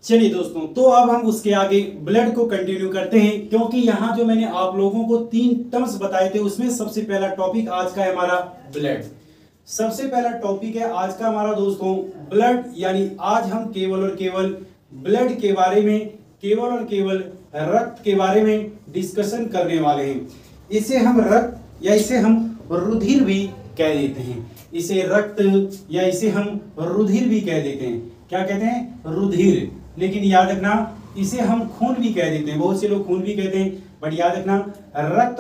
चलिए दोस्तों, तो अब हम उसके आगे ब्लड को कंटिन्यू करते हैं, क्योंकि यहाँ जो मैंने आप लोगों को 3 टर्म्स बताए थे उसमें सबसे पहला टॉपिक आज का है हमारा ब्लड। सबसे पहला टॉपिक है आज का हमारा दोस्तों ब्लड, यानी आज हम केवल और केवल ब्लड के बारे में, केवल और केवल रक्त के बारे में डिस्कशन करने वाले हैं। इसे हम रक्त या इसे हम रुधिर भी कह देते हैं, इसे रक्त या इसे हम रुधिर भी कह देते हैं। क्या कहते हैं? रुधिर। लेकिन याद रखना इसे हम खून भी कह देते हैं, बहुत से लोग खून भी कहते हैं, बट याद रखना रक्त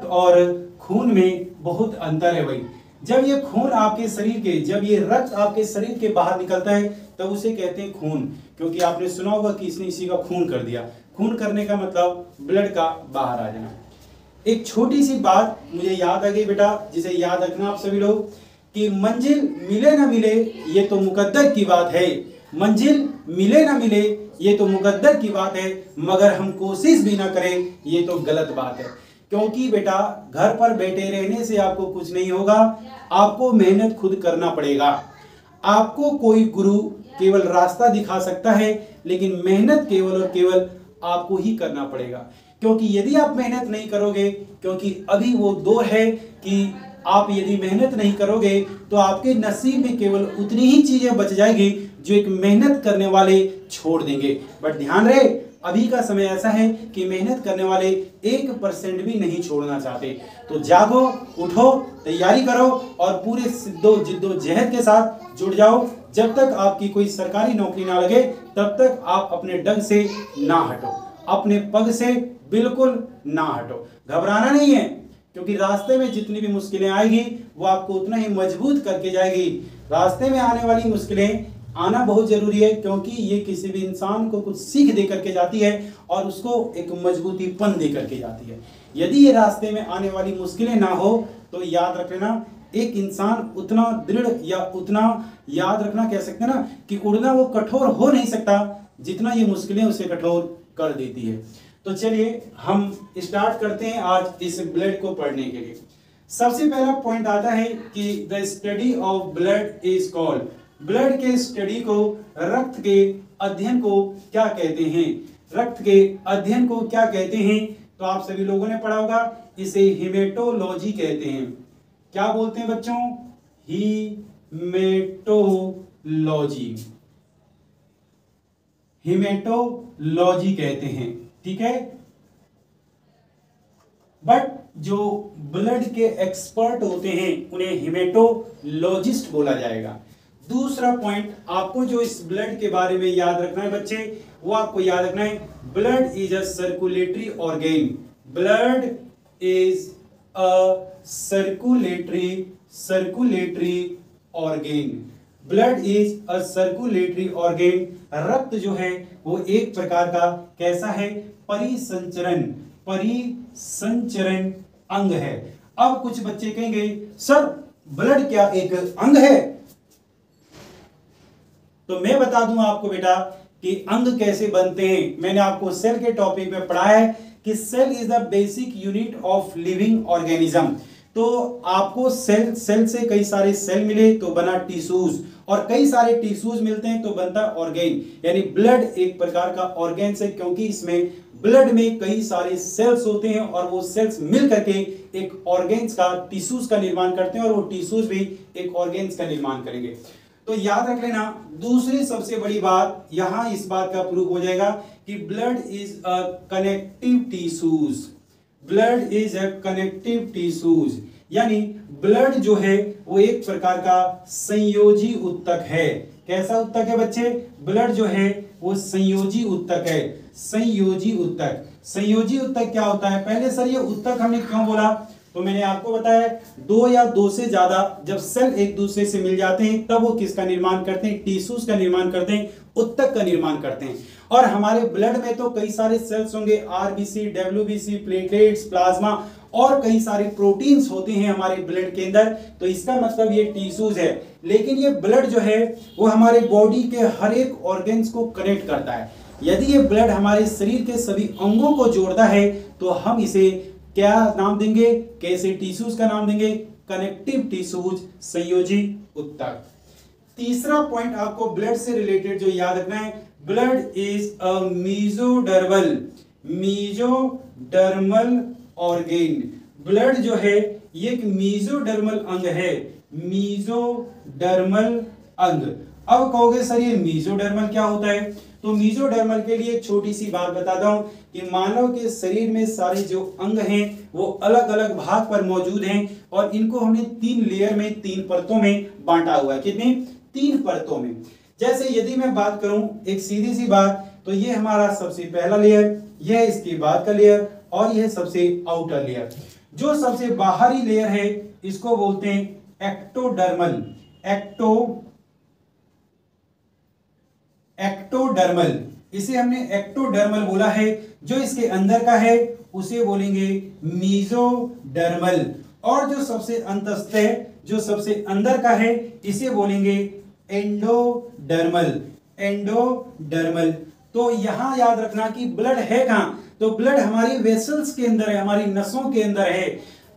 और खून में बहुत अंतर है भाई। जब ये खून आपके शरीर के, जब ये रक्त आपके शरीर के बाहर निकलता है तब उसे कहते हैं खून, क्योंकि आपने सुना होगा कि इसने इसी का खून कर दिया। खून करने का मतलब ब्लड का बाहर आ जाना। एक छोटी सी बात मुझे याद आ गई बेटा, जिसे याद रखना आप सभी लोग, कि मंजिल मिले ना मिले ये तो मुकद्दर की बात है, मंजिल मिले ना मिले ये तो मुकद्दर की बात है, मगर हम कोशिश भी ना करें ये तो गलत बात है। क्योंकि बेटा घर पर बैठे रहने से आपको कुछ नहीं होगा, आपको मेहनत खुद करना पड़ेगा। आपको कोई गुरु केवल रास्ता दिखा सकता है, लेकिन मेहनत केवल और केवल आपको ही करना पड़ेगा। क्योंकि यदि आप मेहनत नहीं करोगे, क्योंकि अभी वो दौर है कि आप यदि मेहनत नहीं करोगे तो आपके नसीब में केवल उतनी ही चीजें बच जाएगी जो एक मेहनत करने वाले छोड़ देंगे। बट ध्यान रहे, अभी का समय ऐसा है कि मेहनत करने वाले 1% भी नहीं छोड़ना चाहते। तो जागो, उठो, तैयारी करो और पूरे जिद्दोजहद के साथ जुड़ जाओ। जब तक आपकी कोई सरकारी नौकरी ना लगे तब तक आप अपने डग से ना हटो, अपने पग से बिल्कुल ना हटो। घबराना नहीं है, क्योंकि रास्ते में जितनी भी मुश्किलें आएगी वो आपको उतना ही मजबूत करके जाएगी। रास्ते में आने वाली मुश्किलें आना बहुत जरूरी है, क्योंकि ये किसी भी इंसान को कुछ सीख दे करके जाती है और उसको एक मजबूतीपन दे करके जाती है। यदि ये रास्ते में आने वाली मुश्किलें ना हो तो याद रख लेना, एक इंसान उतना दृढ़ या उतना, याद रखना कह सकते हैं ना, कि उड़ना वो कठोर हो नहीं सकता जितना ये मुश्किलें उसे कठोर कर देती है। तो चलिए हम स्टार्ट करते हैं आज इस ब्लड को पढ़ने के लिए। सबसे पहला पॉइंट आता है कि the study of blood is called, blood के स्टडी को, रक्त के अध्ययन को क्या कहते हैं? रक्त के अध्ययन को क्या कहते हैं? तो आप सभी लोगों ने पढ़ा होगा, इसे हिमेटोलॉजी कहते हैं। क्या बोलते हैं बच्चों? हिमेटोलॉजी, हिमेटोलॉजी कहते हैं, ठीक है। बट जो ब्लड के एक्सपर्ट होते हैं उन्हें हिमेटोलॉजिस्ट बोला जाएगा। दूसरा पॉइंट आपको जो इस ब्लड के बारे में याद रखना है बच्चे, वो आपको याद रखना है, blood is a circulatory organ, blood is a circulatory organ, blood is a circulatory organ. रक्त जो है वो एक प्रकार का कैसा है? परिसंचरण अंग है। अब कुछ बच्चे कहेंगे सर ब्लड क्या एक अंग है? तो मैं बता दूं आपको बेटा कि अंग कैसे बनते हैं। मैंने आपको सेल के टॉपिक में पढ़ाया है कि cell is the basic unit of living organism. तो आपको सेल से कई सारे सेल मिले तो बना टिश्यूज, और कई सारे टिश्यूज मिलते हैं तो बनता है ऑर्गेन। यानी ब्लड एक प्रकार का ऑर्गेन है, क्योंकि इसमें ब्लड में कई सारे सेल्स होते हैं और वो सेल्स मिल करके एक ऑर्गेन्स का, टिश्यूज का निर्माण करते हैं, और वो टिश्यूज भी एक ऑर्गेन्स का निर्माण करेंगे। तो याद रख लेना, दूसरी सबसे बड़ी बात यहां इस बात का प्रूफ हो जाएगा कि blood is a connective tissues, blood is a connective tissues, यानी ब्लड जो है वो एक प्रकार का संयोजी उत्तक है। कैसा उत्तक है बच्चे? ब्लड जो है वो संयोजी उत्तक है। संयोजी उत्तक, संयोजी उत्तक क्या होता है? पहले सर ये उत्तक हमने क्यों बोला? तो मैंने आपको बताया, 2 या 2 से ज्यादा जब सेल एक दूसरे से मिल जाते हैं तब वो किसका निर्माण करते हैं? टिश्यूज का निर्माण करते हैं, उत्तक का निर्माण करते हैं। और हमारे ब्लड में तो कई सारे सेल्स होंगे, आरबीसी, डब्ल्यूबीसी, प्लेटलेट्स, प्लाज्मा और कई सारे प्रोटीन्स होते हैं हमारे ब्लड के अंदर। तो इसका मतलब ये टिश्यूज है। लेकिन ये ब्लड जो है वो हमारे बॉडी के हर एक ऑर्गन्स को कनेक्ट करता है। यदि ये ब्लड हमारे शरीर के सभी अंगों को जोड़ता है तो हम इसे क्या नाम देंगे? कैसे टिश्यूज का नाम देंगे? कनेक्टिव टिश्यूज, संयोजी उत्तक। तीसरा पॉइंट आपको ब्लड से रिलेटेड जो याद रखना है, blood is a mesodermal organ. Blood जो है ये एक मीजोडर्मल अंग है, मीजोडर्मल अंग। अब कहोगे सर ये मीजोडर्मल क्या होता है, तो मीजोडर्मल के लिए छोटी सी बात बताता हूं कि मानव के शरीर में सारे जो अंग हैं वो अलग अलग भाग पर मौजूद हैं और इनको हमने 3 लेयर में, 3 परतों में बांटा हुआ है। कितने? 3 परतों में। जैसे यदि मैं बात करूं एक सीधी सी बात, तो ये हमारा सबसे पहला लेयर, यह इसके बाद का लेयर और यह सबसे आउटर लेयर। जो सबसे बाहरी लेयर है इसको बोलते हैं एक्टोडर्मल। एक्टोडर्मल, इसे हमने एक्टोडर्मल बोला है। जो इसके अंदर का है उसे बोलेंगे मीजोडर्मल, और जो सबसे अंतस्थ है, जो सबसे अंदर का है, इसे बोलेंगे एंडोडर्मल। एंडोडर्मल। तो यहां याद रखना कि ब्लड है कहां, तो ब्लड हमारी वेसल्स के अंदर है, हमारी नसों के अंदर है।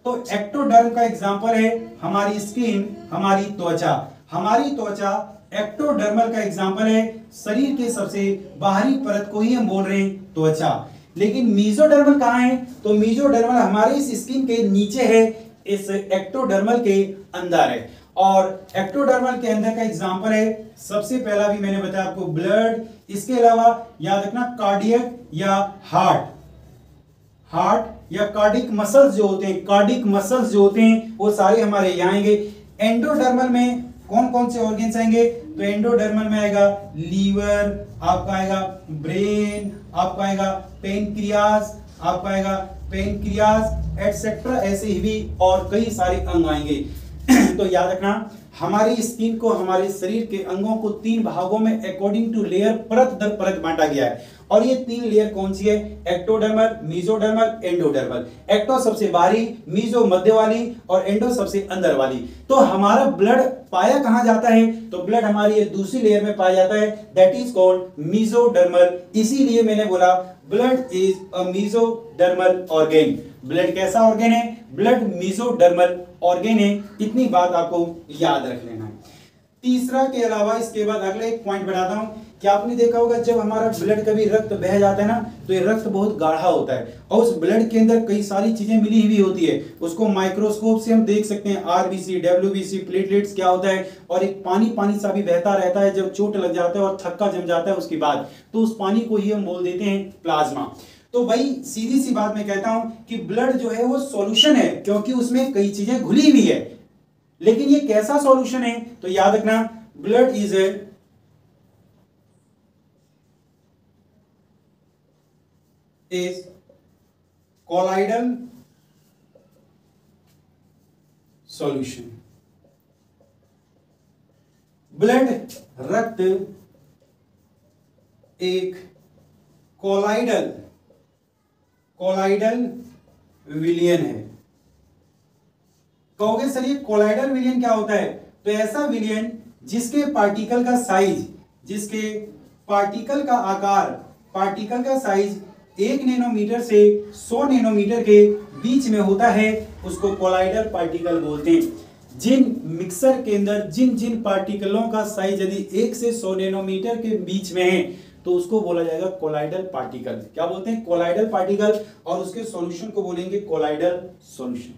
तो एक्टोडर्म का एग्जांपल है हमारी स्किन, हमारी त्वचा। हमारी त्वचा एक्टोडर्मल का एग्जांपल है, शरीर के सबसे बाहरी परत को ही हम बोल रहे हैं त्वचा। लेकिन मीजोडर्मल कहां है, तो मीजोडर्मल हमारे इस स्किन के नीचे है, इस एक्टोडर्मल के अंदर है। और एक्टोडर्मल के अंदर का एग्जांपल है, सबसे पहला भी मैंने बताया आपको ब्लड, इसके अलावा याद रखना कार्डियक या हार्ट या कार्डिक मसल्स जो होते हैं, कार्डिक मसल्स जो होते हैं वो सारे हमारे यहाँ आएंगे। एंडोडर्मल में कौन कौन से ऑर्गन्स आएंगे, तो एंडोडर्मल में आएगा लीवर, आपका आएगा ब्रेन, आपका आएगा पेनक्रियास एटसेट्रा, ऐसे ही भी और कई सारे अंग आएंगे। तो याद रखना हमारी स्किन को, हमारे शरीर के अंगों को 3 भागों में अकॉर्डिंग टू लेयर, परत दर परत बांटा गया है। और ये 3 लेयर कौन सी है, एक्टोडर्मल, मीजोडर्मल, एंडोडर्मल। एक्टो सबसे बाहरी, मीजो मध्य वाली और एंडो सबसे अंदर वाली। तो हमारा ब्लड पाया कहां जाता है, तो ब्लड हमारी ये दूसरी लेयर में पाया जाता है, दैट इज कॉल्ड मीजोडर्मल। इसीलिए मैंने बोला blood is a mesodermal organ. Blood कैसा ऑर्गेन है, ब्लड मीजोडर्मल ऑर्गेन है। इतनी बात आपको याद रख लेना है। तीसरा के अलावा इसके बाद अगला एक पॉइंट बताता हूं कि आपने देखा होगा जब हमारा ब्लड कभी रक्त बह जाता है ना, तो ये रक्त बहुत गाढ़ा होता है और उस ब्लड के अंदर कई सारी चीजें मिली हुई होती है। उसको माइक्रोस्कोप से हम देख सकते हैं, आरबीसी, डब्ल्यूबीसी, प्लेटलेट्स क्या होता है, और एक पानी पानी सा भी बहता रहता है जब चोट लग जाता है और थक्का जम जाता है उसके बाद, तो उस पानी को ही हम बोल देते हैं प्लाज्मा। तो भाई सीधी सी बात मैं कहता हूं कि ब्लड जो है वो सॉल्यूशन है, क्योंकि उसमें कई चीजें घुली हुई है। लेकिन ये कैसा सॉल्यूशन है, तो याद रखना blood is colloidal solution. Blood, रक्त एक कोलाइडल विलियन है। कहोगे सर ये कोलाइडल विलियन क्या होता है, तो ऐसा विलियन जिसके पार्टिकल का साइज, जिसके पार्टिकल का आकार, पार्टिकल का साइज 1 नैनोमीटर से 100 नैनोमीटर के बीच में होता है, उसको कोलाइडल पार्टिकल बोलते हैं। जिन मिक्सर के अंदर जिन पार्टिकलों का साइज यदि 1 से 100 नैनोमीटर के बीच में है तो उसको बोला जाएगा कोलाइडल पार्टिकल। क्या बोलते हैं, कोलाइडल पार्टिकल। और उसके सॉल्यूशन को बोलेंगे कोलाइडल सॉल्यूशन।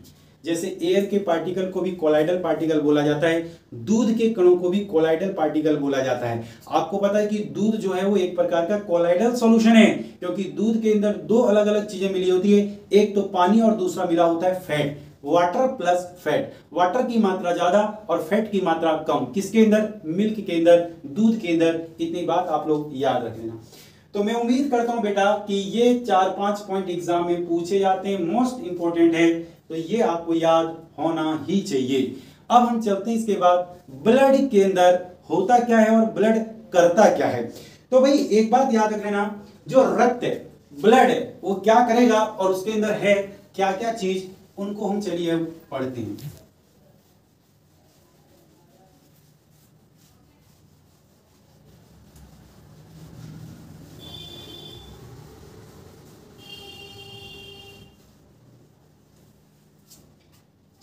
जैसे एयर के पार्टिकल को भी कोलाइडल पार्टिकल बोला जाता है, दूध के कणों को भी कोलाइडल पार्टिकल बोला जाता है। आपको पता है कि दूध जो है वो एक प्रकार का कोलाइडल सॉल्यूशन है, क्योंकि दूध के अंदर 2 अलग अलग चीजें मिली होती है, एक तो पानी और दूसरा मिला होता है fat, water plus fat. Water की मात्रा ज्यादा और फैट की मात्रा कम, किसके अंदर, मिल्क के अंदर, दूध के अंदर। इतनी बात आप लोग याद रख लेना। तो मैं उम्मीद करता हूं बेटा कि ये 4-5 पॉइंट एग्जाम में पूछे जाते हैं, मोस्ट इंपोर्टेंट है, तो ये आपको याद होना ही चाहिए। अब हम चलते हैं इसके बाद ब्लड के अंदर होता क्या है और ब्लड करता क्या है। तो भाई एक बात याद रख लेना, जो रक्त है, ब्लड है, वो क्या करेगा और उसके अंदर है क्या क्या चीज, उनको हम चलिए अब पढ़ते हैं।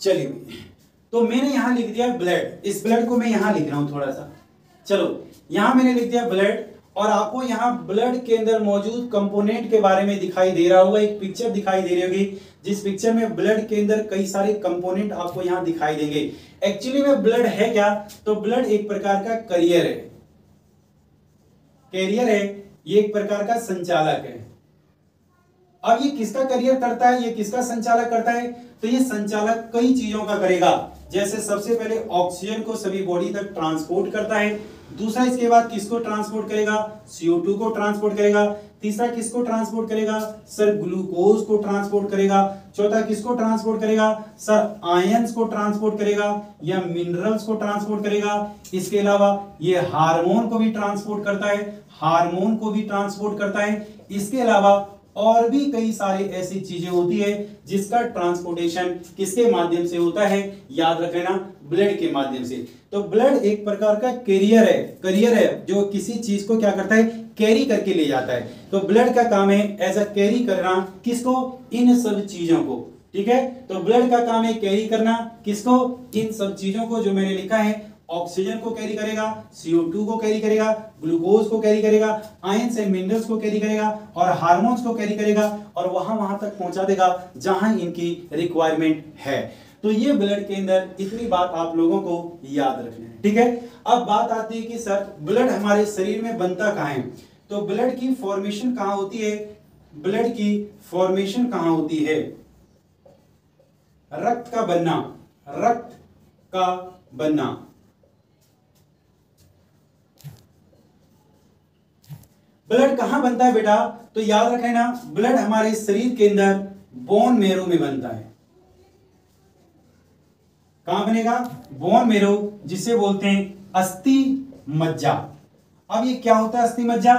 चलिए तो मैंने यहां लिख दिया ब्लड, इस ब्लड को मैं यहां लिख रहा हूं थोड़ा सा, चलो यहां मैंने लिख दिया ब्लड, और आपको यहाँ ब्लड के अंदर मौजूद कंपोनेंट के बारे में दिखाई दे रहा होगा, एक पिक्चर दिखाई दे रही होगी, जिस पिक्चर में ब्लड के अंदर कई सारे कंपोनेंट आपको यहाँ दिखाई देंगे। एक्चुअली में ब्लड है क्या, तो ब्लड एक प्रकार का कैरियर है, ये एक प्रकार का संचालक है। अब ये किसका कैरियर करता है, ये किसका संचालक करता है, तो ये संचालक कई चीजों का करेगा। जैसे सबसे पहले ऑक्सीजन को सभी बॉडी तक ट्रांसपोर्ट करता है, दूसरा इसके बाद किसको ट्रांसपोर्ट करेगा, CO2 को ट्रांसपोर्ट करेगा, तीसरा किसको ट्रांसपोर्ट करेगा सर, ग्लूकोज को ट्रांसपोर्ट करेगा, चौथा किसको ट्रांसपोर्ट करेगा सर, आयंस को ट्रांसपोर्ट करेगा या मिनरल्स को ट्रांसपोर्ट करेगा। इसके अलावा ये हार्मोन को भी ट्रांसपोर्ट करता है, इसके अलावा और भी कई सारी ऐसी चीजें होती है जिसका ट्रांसपोर्टेशन किसके माध्यम से होता है, याद रखना ब्लड के माध्यम से। तो ब्लड एक प्रकार का करियर है जो किसी चीज को क्या करता है, कैरी करके ले जाता है। तो ब्लड का काम है एज अ कैरी करना, किसको, इन सब चीजों को, ठीक है। तो ब्लड का काम है कैरी करना, किसको, इन सब चीजों को, जो मैंने लिखा है, ऑक्सीजन को कैरी करेगा, CO2 को कैरी करेगा, ग्लूकोज को कैरी करेगा, आयंस एंड मिनरल्स को कैरी करेगा और हार्मोन्स को कैरी करेगा, और वहां तक पहुंचा देगा जहां इनकी रिक्वायरमेंट है। तो ये ब्लड के अंदर इतनी बात आप लोगों को याद रखना है, ठीक है। अब बात आती है कि सर ब्लड हमारे शरीर में बनता कहां है, तो ब्लड की फॉर्मेशन कहां होती है, ब्लड की फॉर्मेशन कहां होती है, रक्त का बनना। ब्लड कहां बनता है बेटा, तो याद रखें ना, ब्लड हमारे शरीर के अंदर बोन मैरो में बनता है। कहां बनेगा, बोन मैरो, जिसे बोलते हैं अस्थि मज्जा। अब ये क्या होता है अस्थि मज्जा,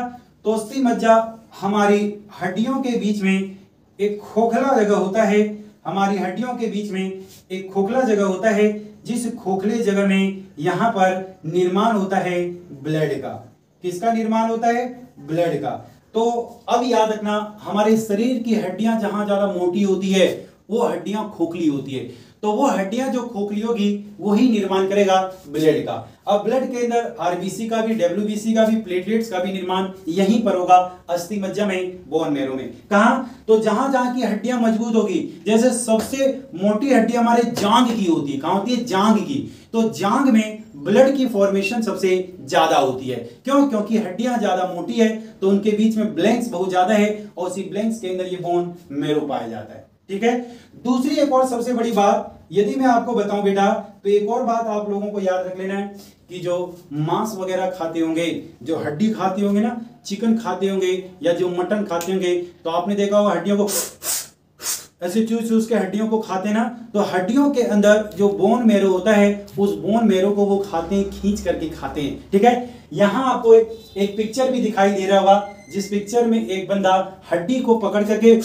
तो अस्थि मज्जा हमारी हड्डियों के बीच में एक खोखला जगह होता है, हमारी हड्डियों के बीच में एक खोखला जगह होता है, जिस खोखले जगह में यहां पर निर्माण होता है ब्लड का। किसका निर्माण होता है, ब्लड का। तो अब याद रखना, हमारे शरीर की हड्डियां जहां ज्यादा मोटी होती है वो हड्डियां खोखली होती है, तो वो हड्डियां जो खोखली होगी वही निर्माण करेगा ब्लड का। अब ब्लड के अंदर आरबीसी का भी, डब्ल्यूबीसी का भी, प्लेटलेट्स का भी निर्माण यहीं पर होगा, अस्थि मज्जा में, बोन मैरो में। कहां, तो जहां जहां की हड्डियां मजबूत होगी, जैसे सबसे मोटी हड्डी हमारे जांघ की होती है, कहां होती है, जांघ की, तो जांघ में ब्लड की फॉर्मेशन सबसे ज्यादा होती है। क्यों, क्योंकि हड्डियां ज्यादा मोटी है तो उनके बीच में ब्लैंक्स बहुत ज्यादा है, और उसी ब्लैंक्स के अंदर ये बोन मैरो पाया जाता है, ठीक है। दूसरी एक और सबसे बड़ी बात यदि मैं आपको बताऊं बेटा, तो एक और बात आप लोगों को याद रख लेना है कि जो मांस वगैरह खाते होंगे, जो हड्डी खाते होंगे ना, चिकन खाते होंगे या जो मटन खाते होंगे, तो आपने देखा होगा हड्डियों को ऐसे चूस के हड्डियों को खाते ना, तो हड्डियों के अंदर जो बोन मैरो होता है, उस बोन मैरो को वो खाते हैं, खींच करके खाते हैं, ठीक है। यहां आपको एक पिक्चर भी दिखाई दे रहा होगा, जिस पिक्चर में एक बंदा हड्डी को पकड़ करके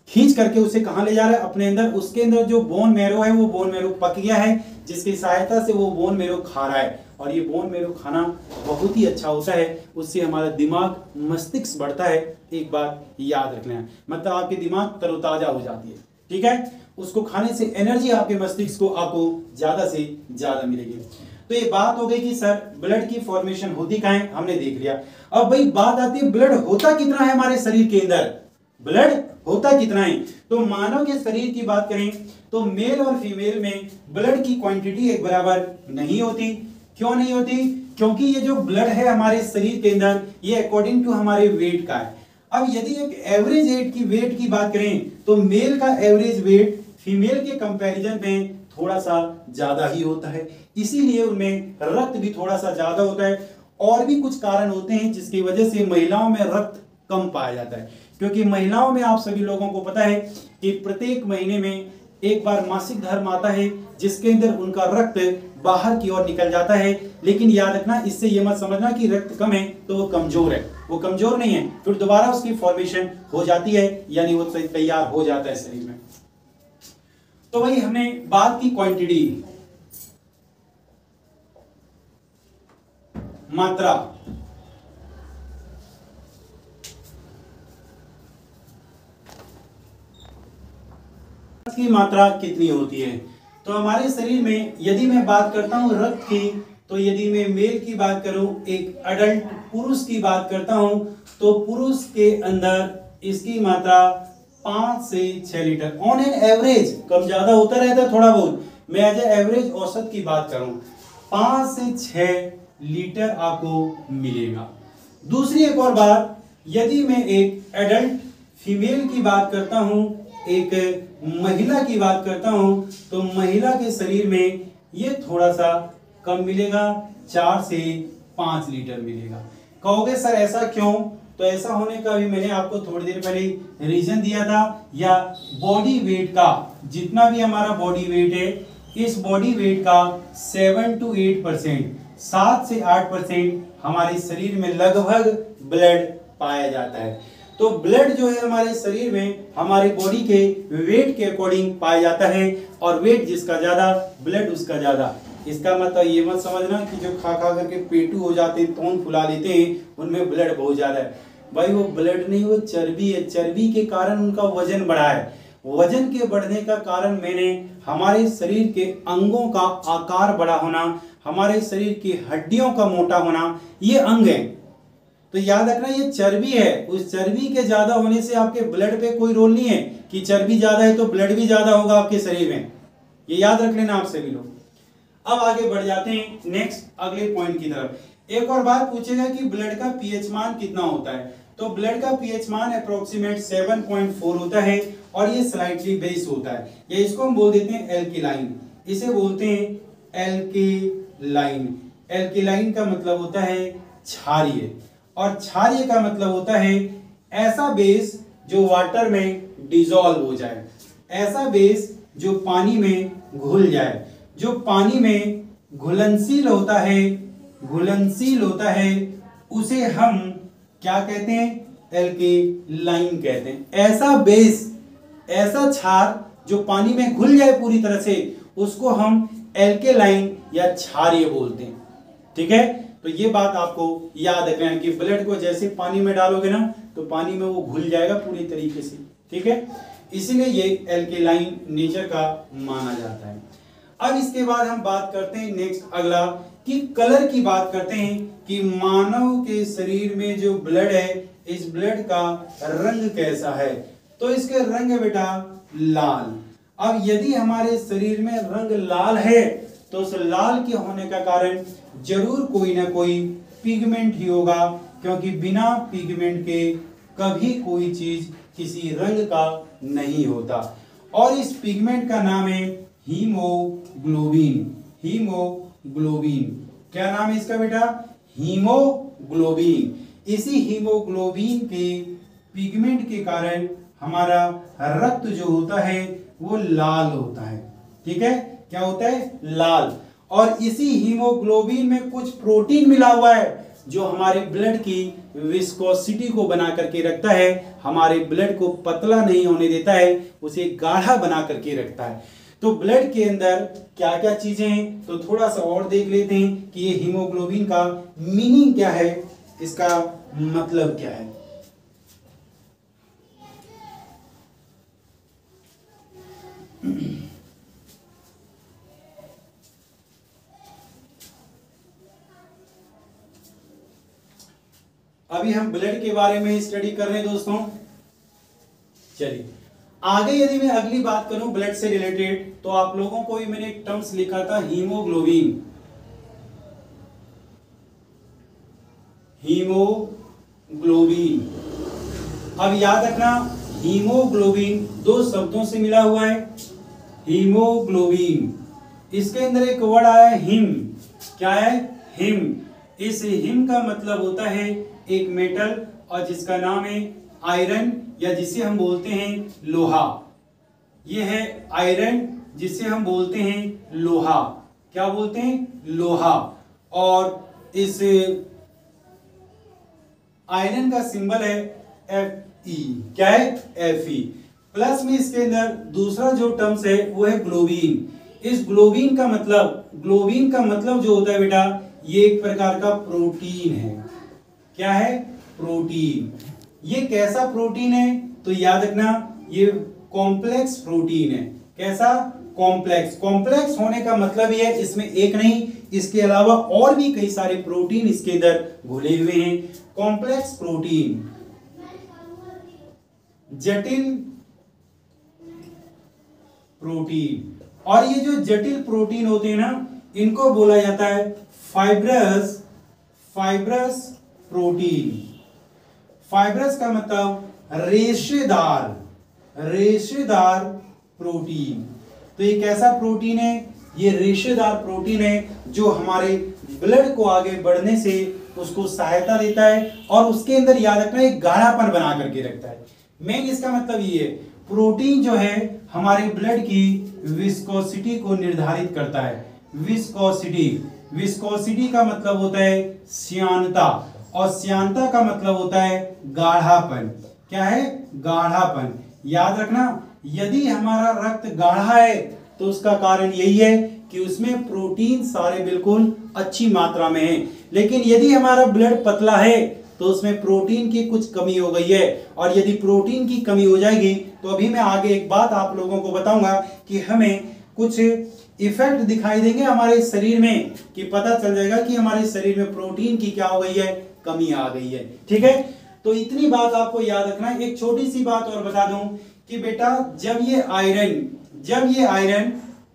खींच करके उसे कहां ले जा रहा है, अपने अंदर। उसके अंदर जो बोन मैरो है वो बोन मैरो पक गया है, जिसकी सहायता से वो बोन मैरो खा रहा है, और ये बोन मैरो खाना बहुत ही अच्छा होता है, उससे हमारा दिमाग, मस्तिष्क बढ़ता है। एक बात याद रखना है, मतलब आपके दिमाग तरोताजा हो जाती है, ठीक है। उसको खाने से एनर्जी आपके मस्तिष्क को आपको ज्यादा से ज्यादा मिलेगी। तो ये बात हो गई कि सर ब्लड की फॉर्मेशन होती कहां है, हमने देख लिया। अब भाई बात आती है ब्लड होता कितना है हमारे शरीर के अंदर, ब्लड होता कितना है। तो मानव के शरीर की बात करें तो मेल और फीमेल में ब्लड की क्वांटिटी एक बराबर नहीं होती। क्यों नहीं होती, क्योंकि ये जो ब्लड है हमारे शरीर के अंदर, ये अकॉर्डिंग टू हमारे वेट का है। अब यदि एक एवरेज वेट की बात करें तो मेल का एवरेज वेट फीमेल के कंपैरिजन में थोड़ा सा ज्यादा ही होता है, इसीलिए उनमें रक्त भी थोड़ा सा ज्यादा होता है। और भी कुछ कारण होते हैं जिसकी वजह से महिलाओं में रक्त कम पाया जाता है, क्योंकि महिलाओं में आप सभी लोगों को पता है कि प्रत्येक महीने में एक बार मासिक धर्म आता है, जिसके अंदर उनका रक्त बाहर की ओर निकल जाता है। लेकिन याद रखना, इससे ये मत समझना कि रक्त कम है तो वो कमजोर है, वो कमजोर नहीं है, फिर दोबारा उसकी फॉर्मेशन हो जाती है, यानी वो तैयार हो जाता है शरीर में। तो वही हमने बात की क्वांटिटी, मात्रा, की मात्रा कितनी होती है। तो हमारे शरीर में यदि मैं बात करता हूं रक्त की, तो यदि मैं मेल की बात करूं, एक अडल्ट पुरुष की बात करता हूं, तो पुरुष के अंदर इसकी मात्रा 5 से 6 लीटर ऑन एन एवरेज, कम ज्यादा होता रहता है थोड़ा बहुत, मैं एज एवरेज औसत की बात करूं 5 से 6 लीटर आपको मिलेगा। दूसरी एक और बात, यदि मैं एक एडल्ट फीमेल की बात करता हूं, एक महिला की बात करता हूं, तो महिला के शरीर में ये थोड़ा सा कम मिलेगा, 4 से 5 लीटर मिलेगा। कहोगे सर ऐसा क्यों? तो ऐसा होने का भी मैंने आपको थोड़ी देर पहले रीजन दिया था, या बॉडी वेट का, जितना भी हमारा बॉडी वेट है, इस बॉडी वेट का 7 to 8%, 7 से 8% हमारे शरीर में लगभग ब्लड पाया जाता है। तो ब्लड जो है हमारे शरीर में हमारे बॉडी के वेट के अकॉर्डिंग पाया जाता है, और वेट जिसका ज्यादा ब्लड उसका ज्यादा। इसका मतलब ये मत समझना कि जो खा खा करके पेटू हो जाते हैं, तौन फुला लेते हैं, उनमें ब्लड बहुत ज्यादा है। भाई वो ब्लड नहीं, वो चर्बी है। चर्बी के कारण उनका वजन बढ़ा है। वजन के बढ़ने का कारण मैंने हमारे शरीर के अंगों का आकार बड़ा होना, हमारे शरीर की हड्डियों का मोटा होना, ये अंग है। तो याद रखना ये चर्बी है। उस चर्बी के ज्यादा होने से आपके ब्लड पे कोई रोल नहीं है कि चर्बी ज्यादा है तो ब्लड भी ज्यादा होगा आपके शरीर में। ये याद रख लेना आप सभी लोग। अब आगे बढ़ जाते हैं नेक्स्ट अगले पॉइंट की तरफ। एक और बात पूछेगा कि ब्लड का पीएच मान कितना होता है। तो ब्लड का पीएच मान अप्रोक्सीमेट 7.4 होता है, और ये स्लाइटली बेस होता है, या इसको हम बोल देते हैं एल्किलाइन। इसे बोलते हैं एल्किलाइन। एल्किलाइन का मतलब होता है क्षारीय, और क्षारीय का मतलब होता है ऐसा बेस जो वाटर में डिसॉल्व हो जाए, ऐसा बेस जो पानी में घुल जाए, जो पानी में घुलनशील होता है, घुलनशील होता है, उसे हम क्या कहते हैं? एल्किलाइन कहते हैं। ऐसा बेस, ऐसा क्षार जो पानी में घुल जाए पूरी तरह से, उसको हम एल्केलाइन या क्षारीय बोलते हैं। ठीक है, तो ये बात आपको याद रखना है कि ब्लड को जैसे पानी में डालोगे ना, तो पानी में वो घुल जाएगा पूरी तरीके से। ठीक है, इसीलिए ये एल्केलाइन नेचर का माना जाता है। अब इसके बाद हम बात करते हैं नेक्स्ट अगला कि कलर की बात करते हैं कि मानव के शरीर में जो ब्लड है, इस ब्लड का रंग कैसा है। तो इसके रंग है बेटा लाल। अब यदि हमारे शरीर में रंग लाल है, तो उस लाल के होने का कारण जरूर कोई ना कोई पिगमेंट ही होगा, क्योंकि बिना पिगमेंट के कभी कोई चीज किसी रंग का नहीं होता। और इस पिगमेंट का नाम है हीमोग्लोबिन। हीमोग्लोबिन, क्या नाम है इसका बेटा? हीमोग्लोबिन। इसी हीमोग्लोबिन के पिगमेंट के कारण हमारा रक्त जो होता है वो लाल होता है। ठीक है, क्या होता है? लाल। और इसी हीमोग्लोबिन में कुछ प्रोटीन मिला हुआ है जो हमारे ब्लड की विस्कोसिटी को बना करके रखता है, हमारे ब्लड को पतला नहीं होने देता है, उसे गाढ़ा बना करके रखता है। तो ब्लड के अंदर क्या क्या चीजें हैं, तो थोड़ा सा और देख लेते हैं कि ये हीमोग्लोबिन का मीनिंग क्या है, इसका मतलब क्या है। अभी हम ब्लड के बारे में स्टडी कर रहे हैं दोस्तों। चलिए आगे यदि मैं अगली बात करूं ब्लड से रिलेटेड, तो आप लोगों को भी मैंने एक टर्म्स लिखा था हीमोग्लोबिन। हीमोग्लोबिन, अब याद रखना हीमोग्लोबिन दो शब्दों से मिला हुआ है। हीमोग्लोबिन, इसके अंदर एक वर्ड आया है हिम। क्या है? हिम। इस हिम का मतलब होता है एक मेटल, और जिसका नाम है आयरन, या जिसे हम बोलते हैं लोहा। यह है आयरन, जिसे हम बोलते हैं लोहा। क्या बोलते हैं? लोहा। और इस आयरन का सिंबल है Fe। क्या है? Fe। प्लस में इसके अंदर दूसरा जो टर्म्स है वो है ग्लोबिन। इस ग्लोबिन का मतलब जो होता है बेटा, ये एक प्रकार का प्रोटीन है। क्या है? प्रोटीन। ये कैसा प्रोटीन है? तो याद रखना ये कॉम्प्लेक्स प्रोटीन है। कैसा? कॉम्प्लेक्स। कॉम्प्लेक्स होने का मतलब ये है इसमें एक नहीं इसके अलावा और भी कई सारे प्रोटीन इसके अंदर घुले हुए हैं। कॉम्प्लेक्स प्रोटीन, जटिल प्रोटीन, और ये जो जटिल प्रोटीन होते हैं ना, इनको बोला जाता है फाइब्रस प्रोटीन। फाइब्रस का मतलब रेशेदार प्रोटीन। तो ये कैसा प्रोटीन है? ये रेशेदार प्रोटीन है जो हमारे ब्लड को आगे बढ़ने से उसको सहायता देता है और उसके अंदर याद रखना एक गाढ़ापन बना करके रखता है। मेन इसका मतलब ये है, प्रोटीन जो है हमारे ब्लड की विस्कोसिटी को निर्धारित करता है। विस्कोसिटी का मतलब होता है श्यानता, और श्यानता का मतलब होता है गाढ़ापन। क्या है? गाढ़ापन। याद रखना, यदि हमारा रक्त गाढ़ा है तो उसका कारण यही है कि उसमें प्रोटीन सारे बिल्कुल अच्छी मात्रा में है। लेकिन यदि हमारा ब्लड पतला है तो उसमें प्रोटीन की कुछ कमी हो गई है, और यदि प्रोटीन की कमी हो जाएगी तो अभी मैं आगे एक बात आप लोगों को बताऊंगा कि हमें कुछ इफेक्ट दिखाई देंगे हमारे शरीर में, कि पता चल जाएगा कि हमारे शरीर में प्रोटीन की क्या हो गई है, कमी आ गई है। ठीक है, तो इतनी बात आपको याद रखना है। एक छोटी सी बात और बता दूं कि बेटा जब ये आयरन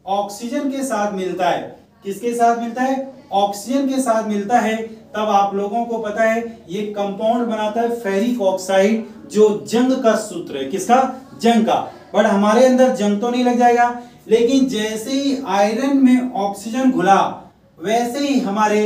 ऑक्सीजन के साथ मिलता है, किसके साथ मिलता है? ऑक्सीजन के साथ मिलता है, तब आप लोगों को पता है ये कंपाउंड बनाता है फेरिक ऑक्साइड, जो जंग का सूत्र है। किसका? जंग का। बट हमारे अंदर जंग तो नहीं लग जाएगा, लेकिन जैसे ही आयरन में ऑक्सीजन घुला वैसे ही हमारे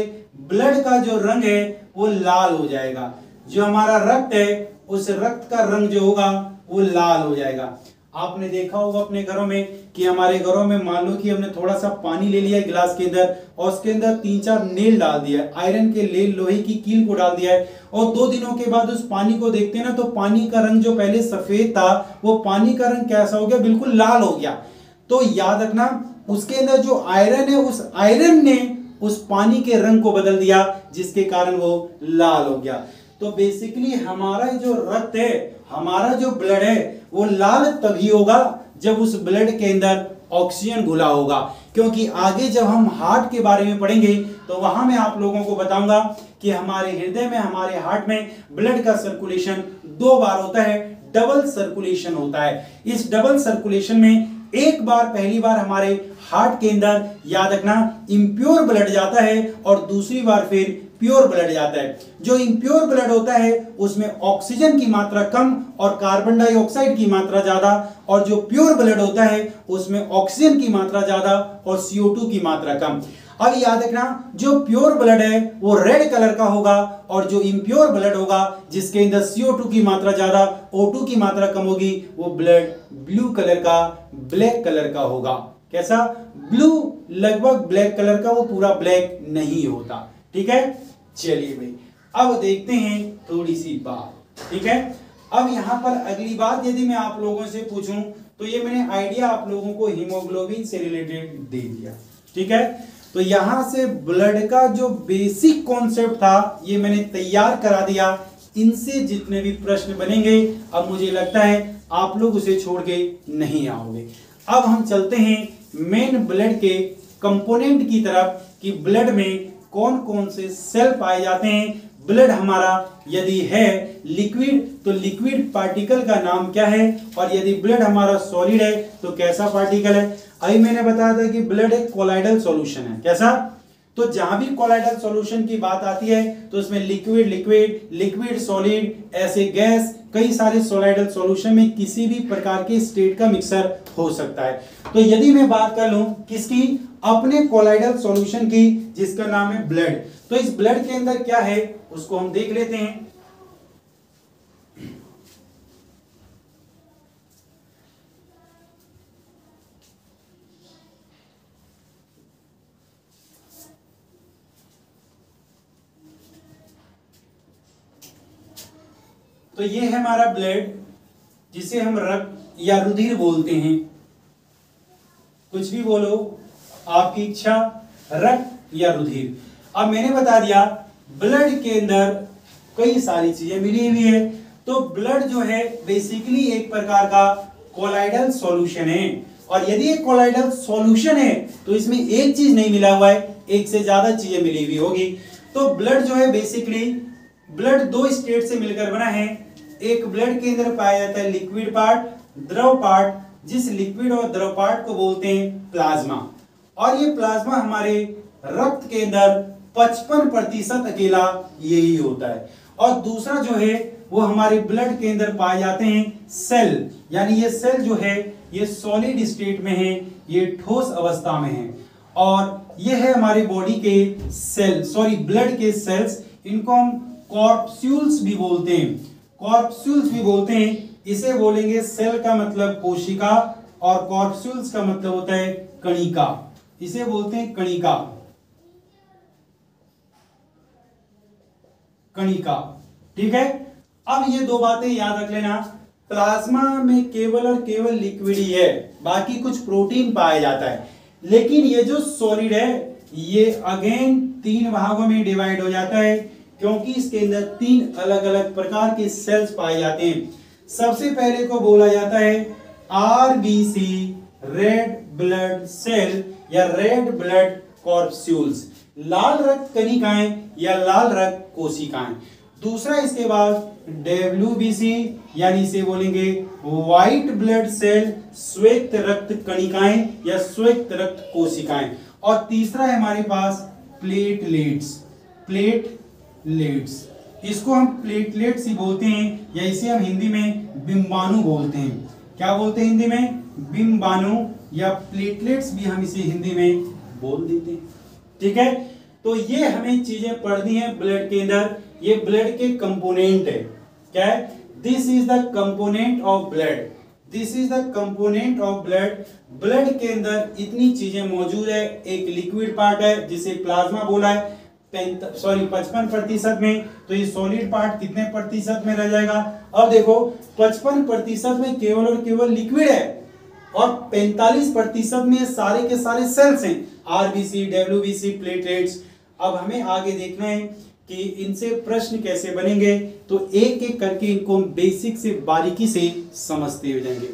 ब्लड का जो रंग है वो लाल हो जाएगा। जो हमारा रक्त है उस रक्त का रंग जो होगा वो लाल हो जाएगा। आपने देखा होगा अपने घरों में कि हमारे घरों में मान लो कि हमने थोड़ा सा पानी ले लिया है गिलास के अंदर, और उसके अंदर 3-4 नेल डाल दिया है, आयरन के नेल, लोहे की कील को डाल दिया है, और 2 दिनों के बाद उस पानी को देखते हैं ना, तो पानी का रंग जो पहले सफेद था वो पानी का रंग कैसा हो गया? बिल्कुल लाल हो गया। तो याद रखना, उसके अंदर जो आयरन है उस आयरन ने उस पानी के रंग को बदल दिया, जिसके कारण वो लाल हो गया। तो बेसिकली हमारा जो रक्त है, हमारा जो ब्लड है, वो लाल तभी होगा जब उस ब्लड के अंदर ऑक्सीजन घुला होगा। क्योंकि आगे जब हम हार्ट के बारे में पढ़ेंगे तो वहां मैं आप लोगों को बताऊंगा कि हमारे हृदय में, हमारे हार्ट में ब्लड का सर्कुलेशन 2 बार होता है, डबल सर्कुलेशन होता है। इस डबल सर्कुलेशन में एक बार, पहली बार हमारे हार्ट के अंदर याद रखना इम्प्योर ब्लड जाता है, और दूसरी बार फिर प्योर ब्लड जाता है। जो इम्प्योर ब्लड होता है उसमें ऑक्सीजन की मात्रा कम और कार्बन डाइऑक्साइड की मात्रा ज्यादा, और जो प्योर ब्लड होता है उसमें ऑक्सीजन की मात्रा ज्यादा और CO2 की मात्रा कम। अब याद रखना, जो प्योर ब्लड है वो रेड कलर का होगा, और जो इम्प्योर ब्लड होगा जिसके अंदर CO2 की मात्रा ज्यादा, O2 की मात्रा कम होगी, वो ब्लड ब्लू कलर का, ब्लैक कलर का होगा। कैसा? ब्लू, लगभग ब्लैक कलर का, वो पूरा ब्लैक नहीं होता। ठीक है, चलिए भाई अब देखते हैं थोड़ी सी बात। ठीक है, अब यहां पर अगली बात यदि मैं आप लोगों से पूछूं तो ये मैंने आइडिया आप लोगों को हीमोग्लोबिन से रिलेटेड दे दिया। ठीक है, तो यहां से ब्लड का जो बेसिक कॉन्सेप्ट था ये मैंने तैयार करा दिया। इनसे जितने भी प्रश्न बनेंगे अब मुझे लगता है आप लोग उसे छोड़ के नहीं आओगे। अब हम चलते हैं मेन ब्लड के कंपोनेंट की तरफ कि ब्लड में कौन कौन से सेल पाए जाते हैं। ब्लड हमारा यदि है लिक्विड तो लिक्विड पार्टिकल का नाम क्या है, और यदि ब्लड हमारा सॉलिड है तो कैसा पार्टिकल है। अभी मैंने बताया था कि ब्लड एक कोलाइडल सॉल्यूशन है। कैसा? तो जहां भी कोलाइडल सॉल्यूशन की बात आती है तो उसमें लिक्विड लिक्विड, लिक्विड सॉलिड, ऐसे गैस, कई सारे सॉलिडल सॉल्यूशन में किसी भी प्रकार के स्टेट का मिक्सर हो सकता है। तो यदि मैं बात कर लूं किसकी? अपने कोलाइडल सॉल्यूशन की, जिसका नाम है ब्लड। तो इस ब्लड के अंदर क्या है उसको हम देख लेते हैं। तो ये है हमारा ब्लड, जिसे हम रक्त या रुधिर बोलते हैं। कुछ भी बोलो, आपकी इच्छा, रक्त या रुधिर। अब मैंने बता दिया ब्लड के अंदर कई सारी चीजें मिली हुई है। तो ब्लड जो है बेसिकली एक प्रकार का कोलाइडल सॉल्यूशन है, और यदि एक कोलाइडल सॉल्यूशन है तो इसमें एक चीज नहीं मिला हुआ है, एक से ज्यादा चीजें मिली हुई होगी। तो ब्लड जो है बेसिकली ब्लड दो स्टेट से मिलकर बना है। एक ब्लड के अंदर पाया जाता है लिक्विड पार्ट, द्रव पार्ट, जिस लिक्विड और द्रव पार्ट को बोलते हैं प्लाज्मा। और ये प्लाज्मा हमारे रक्त के अंदर 55% अकेला यही होता है। और दूसरा जो है वो हमारे ब्लड के अंदर पाए जाते हैं सेल, यानी ये सेल जो है ये सॉलिड स्टेट में है, ये ठोस अवस्था में है। और ये है हमारे बॉडी के सेल, सॉरी ब्लड के सेल्स, इनको हम कॉर्पस्यूल्स भी बोलते हैं, कॉर्पस्यूल्स भी बोलते हैं। इसे बोलेंगे सेल का मतलब कोशिका और कॉर्पस्यूल्स का मतलब होता है कणिका, इसे बोलते हैं कणिका, कणिका। ठीक है, अब ये दो बातें याद रख लेना, प्लाज्मा में केवल और केवल लिक्विड ही है, बाकी कुछ प्रोटीन पाया जाता है। लेकिन ये जो सॉलिड है ये अगेन 3 भागों में डिवाइड हो जाता है, क्योंकि इसके अंदर 3 अलग अलग प्रकार के सेल्स पाए जाते हैं। सबसे पहले को बोला जाता है आरबीसी, रेड ब्लड सेल या रेड ब्लड कॉर्पस्यूल्स, लाल रक्त कणिकाएं या लाल रक्त कोशिकाएं। दूसरा इसके बाद डब्ल्यूबीसी, यानी इसे बोलेंगे व्हाइट ब्लड सेल, श्वेत रक्त कणिकाएं या श्वेत रक्त कोशिकाएं। और तीसरा है हमारे पास प्लेटलेट्स, प्लेटलेट्स, इसको हम प्लेटलेट्स ही बोलते हैं, या इसे हम हिंदी में बिंबाणु बोलते हैं। क्या बोलते हैं हिंदी में? बिंबाणु, या प्लेटलेट्स भी हम इसे हिंदी में बोल देते हैं। ठीक है, तो ये हमें चीजें पढ़नी है ब्लड के अंदर। ये ब्लड के कंपोनेंट है। क्या है? This is the component of blood, this is the component of blood. Blood के अंदर इतनी चीजें मौजूद है। एक लिक्विड पार्ट है जिसे प्लाज्मा बोला है 55% में, तो ये सॉलिड पार्ट कितने प्रतिशत में रह जाएगा? अब देखो 55% में केवल और केवल लिक्विड है, और 45% में सारे के सारे सेल्स हैं, आरबीसी, डब्ल्यूबीसी, प्लेटलेट्स। अब हमें आगे देखना है कि इनसे प्रश्न कैसे बनेंगे, तो एक एक करके इनको हम बेसिक से बारीकी से समझते हुए जाएंगे,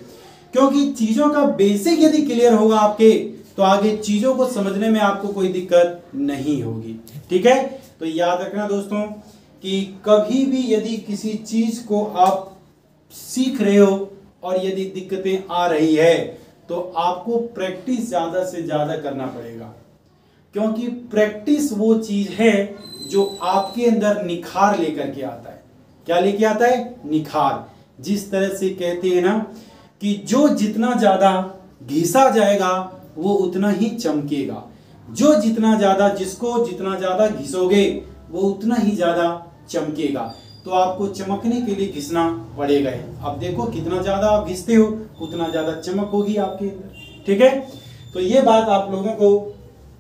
क्योंकि चीजों का बेसिक यदि क्लियर होगा आपके, तो आगे चीजों को समझने में आपको कोई दिक्कत नहीं होगी। ठीक है, तो याद रखना दोस्तों कि कभी भी यदि किसी चीज को आप सीख रहे हो और यदि दिक्कतें आ रही है, तो आपको प्रैक्टिस ज्यादा से ज्यादा करना पड़ेगा, क्योंकि प्रैक्टिस वो चीज है जो आपके अंदर निखार लेकर के आता है। क्या लेके आता है? निखार। जिस तरह से कहते हैं ना कि जो जितना ज्यादा घिसा जाएगा वो उतना ही चमकेगा, जो जितना ज्यादा, जिसको जितना ज्यादा घिसोगे वो उतना ही ज्यादा चमकेगा। तो आपको चमकने के लिए घिसना पड़ेगा। अब देखो कितना ज्यादा आप घिसते हो उतना ज्यादा चमक होगी आपके अंदर। ठीक है, तो ये बात आप लोगों को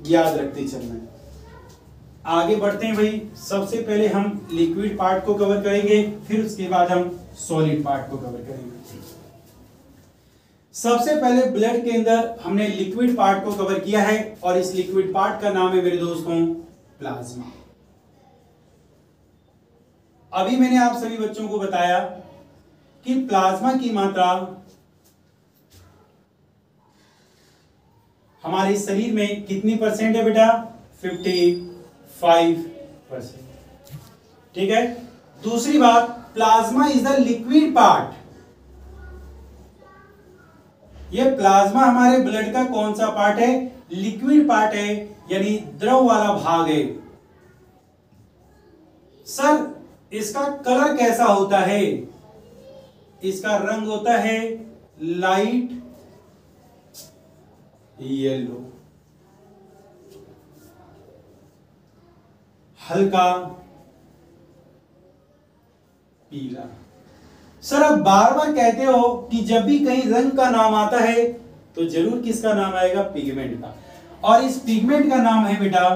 याद रखते चलना है। आगे बढ़ते हैं भाई। सबसे पहले हम लिक्विड पार्ट को कवर करेंगे, फिर उसके बाद हम सॉलिड पार्ट को कवर करेंगे। सबसे पहले ब्लड के अंदर हमने लिक्विड पार्ट को कवर किया है, और इस लिक्विड पार्ट का नाम है मेरे दोस्तों प्लाज्मा। अभी मैंने आप सभी बच्चों को बताया कि प्लाज्मा की मात्रा हमारे शरीर में कितनी परसेंट है बेटा? 55%। ठीक है, दूसरी बात, plasma is the liquid part. ये प्लाज्मा हमारे ब्लड का कौन सा पार्ट है? लिक्विड पार्ट है, यानी द्रव वाला भाग है। सर इसका कलर कैसा होता है? इसका रंग होता है लाइट येलो, हल्का पीला। सर अब बार बार कहते हो कि जब भी कहीं रंग का नाम आता है तो जरूर किसका नाम आएगा? पिगमेंट का। और इस पिगमेंट का नाम है बेटा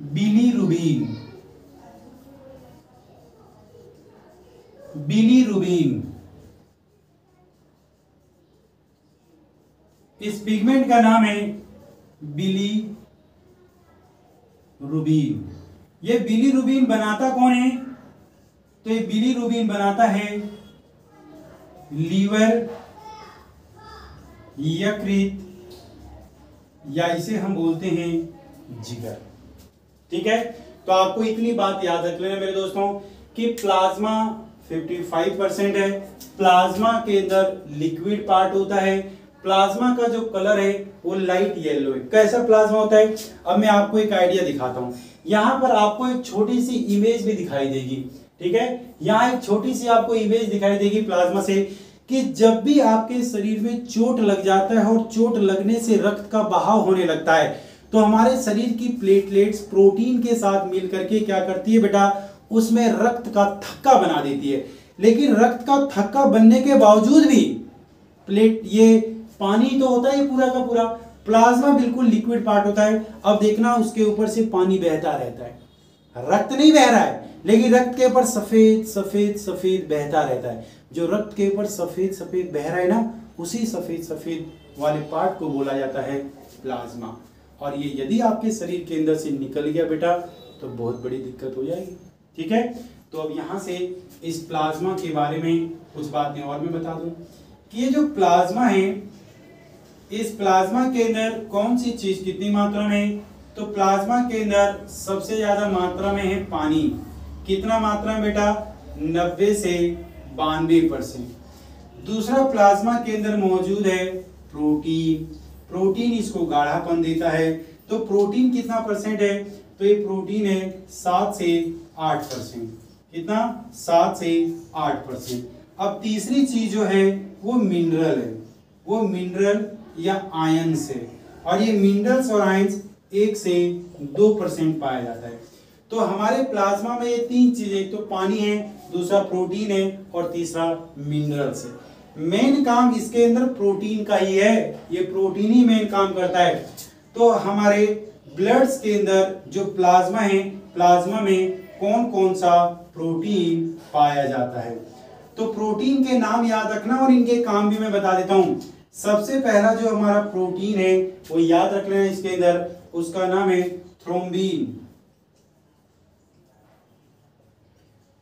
बिलीरुबिन। बिलीरुबिन, इस पिगमेंट का नाम है बिलीरुबिन। ये बिलीरुबिन बनाता कौन है? तो ये बिलीरुबिन बनाता है लीवर यकृत या इसे हम बोलते हैं जिगर। ठीक है, तो आपको इतनी बात याद रख लेना मेरे दोस्तों कि प्लाज्मा 55% है, प्लाज्मा के अंदर लिक्विड पार्ट होता है, प्लाज्मा का जो कलर है वो लाइट येलो है। कैसा प्लाज्मा होता है, अब मैं आपको एक आइडिया दिखाता हूं। यहां पर आपको एक छोटी सी इमेज भी दिखाई देगी। ठीक है, यहां एक छोटी सी आपको इमेज दिखाई देगी प्लाज्मा से कि जब भी आपके शरीर में चोट लग जाता है और चोट लगने से रक्त का बहाव होने लगता है तो हमारे शरीर की प्लेटलेट्स प्रोटीन के साथ मिल करके क्या करती है बेटा, उसमें रक्त का थक्का बना देती है। लेकिन रक्त का थक्का बनने के बावजूद भी ये पानी तो होता है पूरा का पूरा, प्लाज्मा बिल्कुल लिक्विड पार्ट होता है। अब देखना उसके ऊपर से पानी बहता रहता है, रक्त नहीं बह रहा है लेकिन रक्त के ऊपर सफेद सफेद सफेद बहता रहता है। जो रक्त के ऊपर सफेद सफेद बह रहा है ना, उसी सफेद सफेद वाले पार्ट को बोला जाता है प्लाज्मा। और ये यदि आपके शरीर के अंदर से निकल गया बेटा तो बहुत बड़ी दिक्कत हो जाएगी। ठीक है, तो अब यहां से इस प्लाज्मा के बारे में कुछ बातें और मैं बता दूं कि ये जो प्लाज्मा है, इस प्लाज्मा के अंदर कौन सी चीज कितनी मात्रा में, तो प्लाज्मा के अंदर सबसे ज्यादा मात्रा में है पानी। कितना मात्रा में बेटा, 90 से 92%। दूसरा प्लाज्मा के अंदर मौजूद है प्रोटीन। प्रोटीन इसको गाढ़ापन देता है। तो प्रोटीन कितना परसेंट है, तो ये प्रोटीन है 7 से 8%। कितना, 7 से 8%। अब तीसरी चीज जो है वो मिनरल है, वो मिनरल या आयंस है। और ये मिनरल्स और आयंस 1 से 2% पाया जाता है। तो हमारे प्लाज्मा में ये तीन चीजें, एक तो पानी है, दूसरा प्रोटीन है और तीसरा मिनरल्स है। मेन काम इसके अंदर प्रोटीन का ही है, ये प्रोटीन ही मेन काम करता है। तो हमारे ब्लड्स के अंदर जो प्लाज्मा है, प्लाज्मा में कौन कौन सा प्रोटीन पाया जाता है, तो प्रोटीन के नाम याद रखना और इनके काम भी मैं बता देता हूं। सबसे पहला जो हमारा प्रोटीन है वो याद रख लेना इसके अंदर, उसका नाम है थ्रोम्बिन।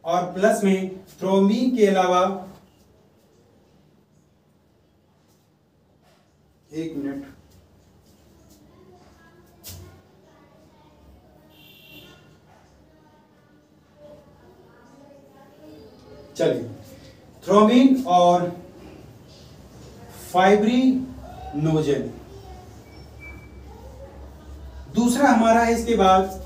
और प्लस में थ्रोम्बिन के अलावा, एक मिनट, चलिए, थ्रोम्बिन और फाइब्रिनोजन। दूसरा हमारा है इसके बाद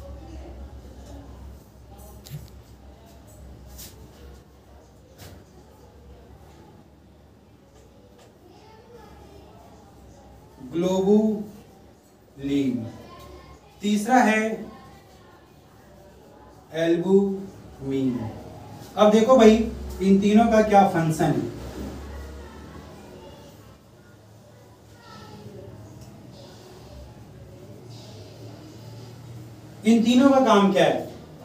ग्लोबुलिन। तीसरा है एल्बुमिन। अब देखो भाई इन तीनों का क्या फंक्शन है। इन तीनों का काम क्या है,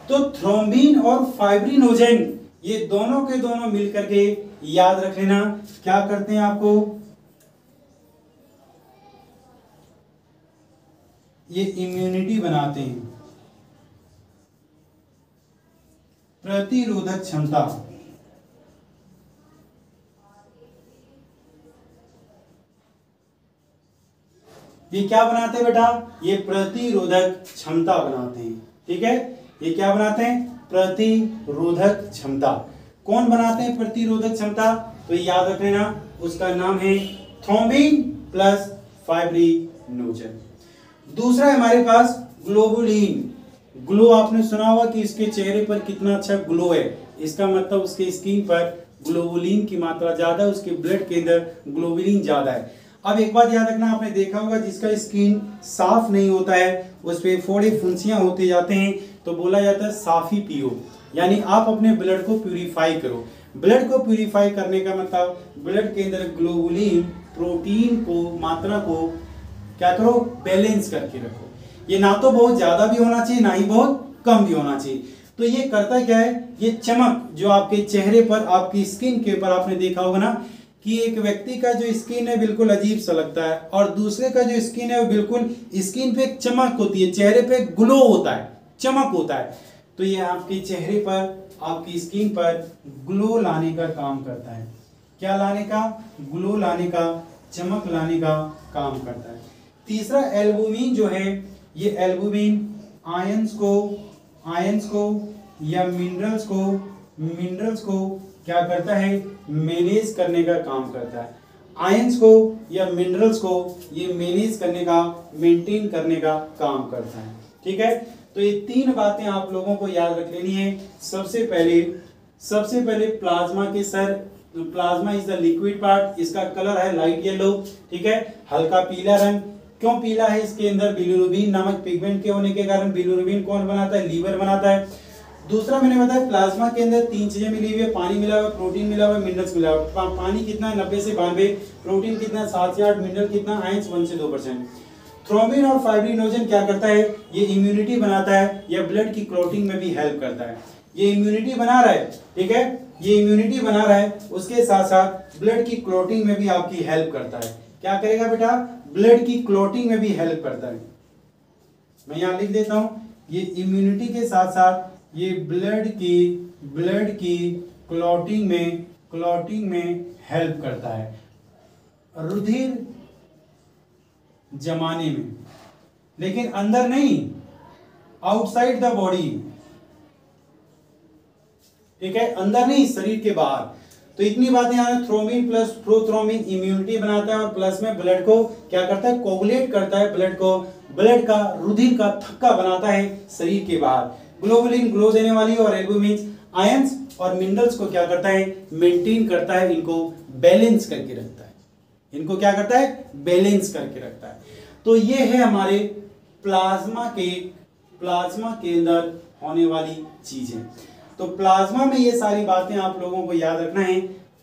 तो थ्रोम्बिन और फाइब्रिनोजन ये दोनों के दोनों मिलकर के याद रख लेना क्या करते हैं आपको, ये इम्यूनिटी बनाते हैं, प्रतिरोधक क्षमता। ये क्या बनाते हैं बेटा, ये प्रतिरोधक क्षमता बनाते हैं। ठीक है, ये क्या बनाते हैं, प्रतिरोधक क्षमता। कौन बनाते हैं प्रतिरोधक क्षमता, तो ये याद रख लेना उसका नाम है थ्रोम्बिन प्लस फाइब्रिनोजन। दूसरा है हमारे पास ग्लोबुलिन। ग्लो आपने सुना होगा कि इसके चेहरे पर कितना अच्छा ग्लो है, इसका मतलब उसके स्किन पर ग्लोबुलिन की मात्रा ज्यादा है, उसके ब्लड के अंदर ग्लोबुलिन ज्यादा है। अब एक बात याद रखना, आपने देखा होगा जिसका स्किन साफ नहीं होता है उस पे फोड़े फुंसियां होते जाते हैं, तो बोला जाता है साफी पियो, यानी आप अपने ब्लड को प्यूरिफाई करो। ब्लड को प्यूरिफाई करने का मतलब ब्लड के अंदर ग्लोबुलिन प्रोटीन को मात्रा को क्या करो, बैलेंस करके रखो। ये ना तो बहुत ज्यादा भी होना चाहिए ना ही बहुत कम भी होना चाहिए। तो ये करता क्या है, ये चमक जो आपके चेहरे पर आपकी स्किन के ऊपर आपने देखा होगा ना कि एक व्यक्ति का जो स्किन है बिल्कुल अजीब सा लगता है और दूसरे का जो स्किन है वो बिल्कुल स्किन पे एक चमक होती है, चेहरे पे ग्लो होता है, चमक होता है। तो ये आपके चेहरे पर आपकी स्किन पर ग्लो लाने का काम करता है। क्या लाने का, ग्लो लाने का चमक लाने का काम करता है। तीसरा एल्बुमिन जो है, ये एल्बुमिन आयंस को या मिनरल्स को क्या करता है, मैनेज करने का काम करता है। आयंस को या मिनरल्स को ये मैनेज करने का, मेंटेन करने का काम करता है। ठीक है, तो ये तीन बातें आप लोगों को याद रख लेनी है। सबसे पहले प्लाज्मा के sir, plasma is the liquid part, इसका कलर है लाइट येलो। ठीक है, हल्का पीला रंग। क्यों पीला है? इसके अंदर बिलिरुबिन नामक पिगमेंट के होने के कारण। बिलिरुबिन कौन बनाता है? लीवर बनाता है। दूसरा मैंने बताया प्लाज्मा के अंदर तीन चीजें मिली हुई है, पानी मिला हुआ, प्रोटीन मिला हुआ, मिनरल्स मिला हुआ। पानी कितना है? 90 से 92, प्रोटीन कितना? 7 से 8, मिनरल कितना? आयंस 1 से 2%। थ्रोम्बिन और फाइब्रिनोजन क्या करता है? ये इम्यूनिटी बनाता है या ब्लड की क्लॉटिंग में भी हेल्प करता है। ये इम्यूनिटी बना रहा है, ठीक है, ये इम्यूनिटी बना रहा है, उसके साथ साथ ब्लड की क्लॉटिंग में भी आपकी हेल्प करता है। क्या करेगा बेटा? ब्लड की क्लॉटिंग में भी हेल्प करता है। मैं यहां लिख देता हूं, ये इम्यूनिटी के साथ साथ ये ब्लड की क्लॉटिंग में हेल्प करता है, रुधिर जमाने में, लेकिन अंदर नहीं, आउटसाइड द बॉडी। ठीक है, अंदर नहीं, शरीर के बाहर। तो इतनी बातें यहाँ, थ्रोम्बिन प्लस प्रोथ्रोम्बिन इम्यूनिटी बनाता है और प्लस में ब्लड को क्या करता है? कोगुलेट करता है, ब्लड का रुधिर का थक्का बनाता है शरीर के बाहर। ग्लोबुलिन ग्लो देने वाली, और एल्बुमिन आयंस और मिनरल्स को क्या करता है? मेंटेन करता है, इनको बैलेंस करके रखता है। इनको क्या करता है? बैलेंस करके रखता है। तो ये है हमारे प्लाज्मा के अंदर होने वाली चीजें। तो प्लाज्मा में ये सारी बातें आप लोगों को याद रखना है।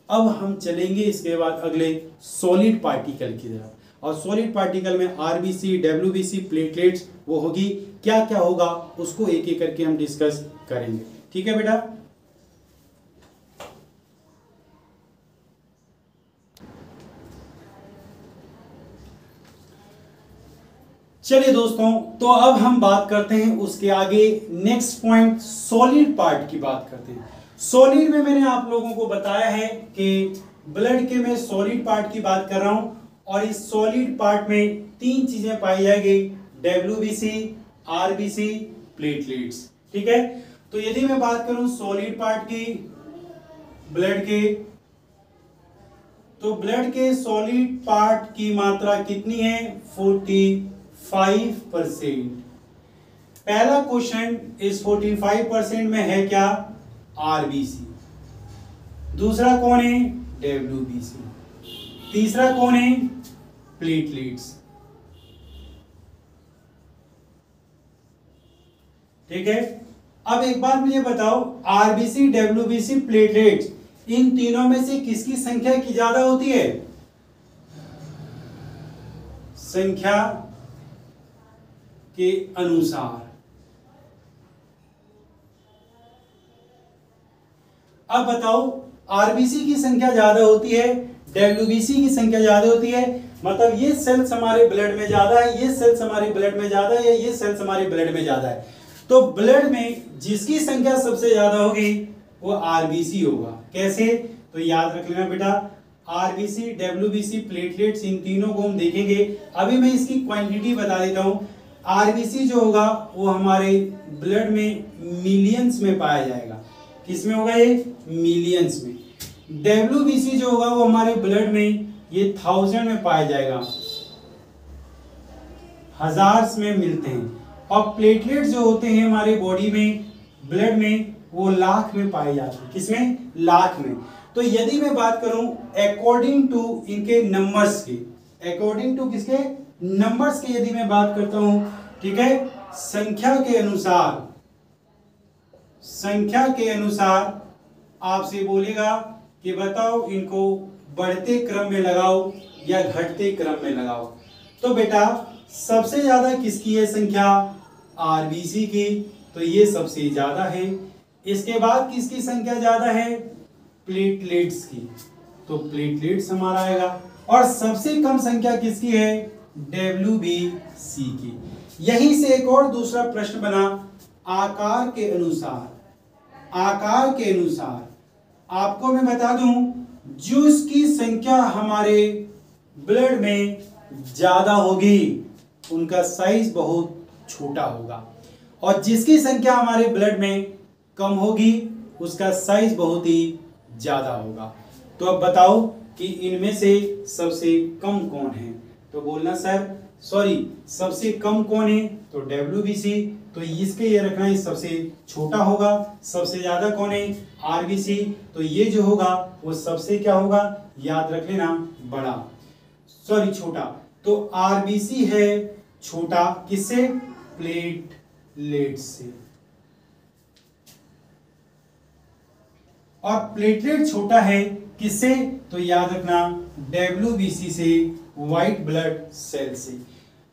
अब हम चलेंगे इसके बाद अगले सॉलिड पार्टिकल की तरफ, और सॉलिड पार्टिकल में आरबीसी, डब्ल्यूबीसी, प्लेटलेट्स वो होगी, क्या क्या होगा उसको एक एक करके हम डिस्कस करेंगे। ठीक है बेटा, चलिए दोस्तों, तो अब हम बात करते हैं उसके आगे नेक्स्ट पॉइंट, सॉलिड पार्ट की बात करते हैं। सॉलिड में मैंने आप लोगों को बताया है कि ब्लड के मैं सॉलिड पार्ट की बात कर रहा हूं, और इस सॉलिड पार्ट में तीन चीजें पाई जाएगी, डब्ल्यूबीसी, आरबीसी, प्लेटलेट्स। ठीक है, तो यदि मैं बात करूं सॉलिड पार्ट की ब्लड के, तो ब्लड के सॉलिड पार्ट की मात्रा कितनी है? 45%। पहला क्वेश्चन इस 45% में है क्या? आरबीसी। दूसरा कौन है? डब्ल्यूबीसी। तीसरा कौन है? प्लेटलेट्स। ठीक है, अब एक बात मुझे बताओ, आरबीसी, डब्ल्यूबीसी, प्लेटलेट्स, इन तीनों में से किसकी संख्या की ज्यादा होती है? संख्या के अनुसार। अब बताओ, आरबीसी की संख्या ज्यादा होती है, डब्ल्यूबीसी की संख्या ज्यादा होती है, मतलब ये सेल्स हमारे ब्लड में ज्यादा है, ये सेल्स हमारे ब्लड में ज्यादा है, ये सेल्स हमारे ब्लड में ज्यादा है। तो ब्लड में जिसकी संख्या सबसे ज्यादा होगी वो आरबीसी होगा। कैसे? तो याद रख लेना बेटा, आरबीसी, डब्ल्यूबीसी, प्लेटलेट्स, इन तीनों को हम देखेंगे। अभी मैं इसकी क्वांटिटी बता देता हूं। आरबीसी जो होगा वो हमारे ब्लड में मिलियंस में पाया जाएगा। किसमें होगा ये? मिलियंस में। डब्ल्यूबीसी जो होगा वो हमारे ब्लड में ये 1000 में पाया जाएगा, हजार्स में मिलते हैं। और प्लेटलेट्स जो होते हैं हमारे बॉडी में, ब्लड में, वो लाख में पाए जाते हैं। किसमें? लाख में। तो यदि मैं बात करूं अकॉर्डिंग टू इनके नंबर्स की, अकॉर्डिंग टू किसके? नंबर्स की यदि मैं बात करता हूं, ठीक है, संख्या के अनुसार आपसे बोलेगा कि बताओ इनको बढ़ते क्रम में लगाओ या घटते क्रम में लगाओ। तो बेटा सबसे ज्यादा किसकी है संख्या? आरबीसी की, तो ये सबसे ज्यादा है। इसके बाद किसकी संख्या ज्यादा है? प्लेटलेट्स की, तो प्लेटलेट्स हमारा आएगा। और सबसे कम संख्या किसकी है? डब्ल्यूबीसी की। यहीं से एक और दूसरा प्रश्न बना, आकार के अनुसार आपको मैं बता दूं, जो इसकी संख्या हमारे ब्लड में ज्यादा होगी उनका साइज बहुत छोटा होगा, और जिसकी संख्या हमारे ब्लड में कम होगी उसका साइज बहुत ही ज्यादा होगा। तो अब बताओ कि इनमें से सबसे कम कौन है? तो बोलना सर सॉरी सबसे कम कौन है? तो WBC, तो इसके ये रखना है सबसे छोटा होगा। सबसे ज्यादा कौन है? RBC, तो ये जो होगा वो सबसे क्या होगा? याद रख लेना बड़ा, सॉरी छोटा। तो RBC है छोटा, किससे? प्लेटलेट से। और प्लेटलेट छोटा है किससे? तो याद रखना WBC से, व्हाइट ब्लड सेल से।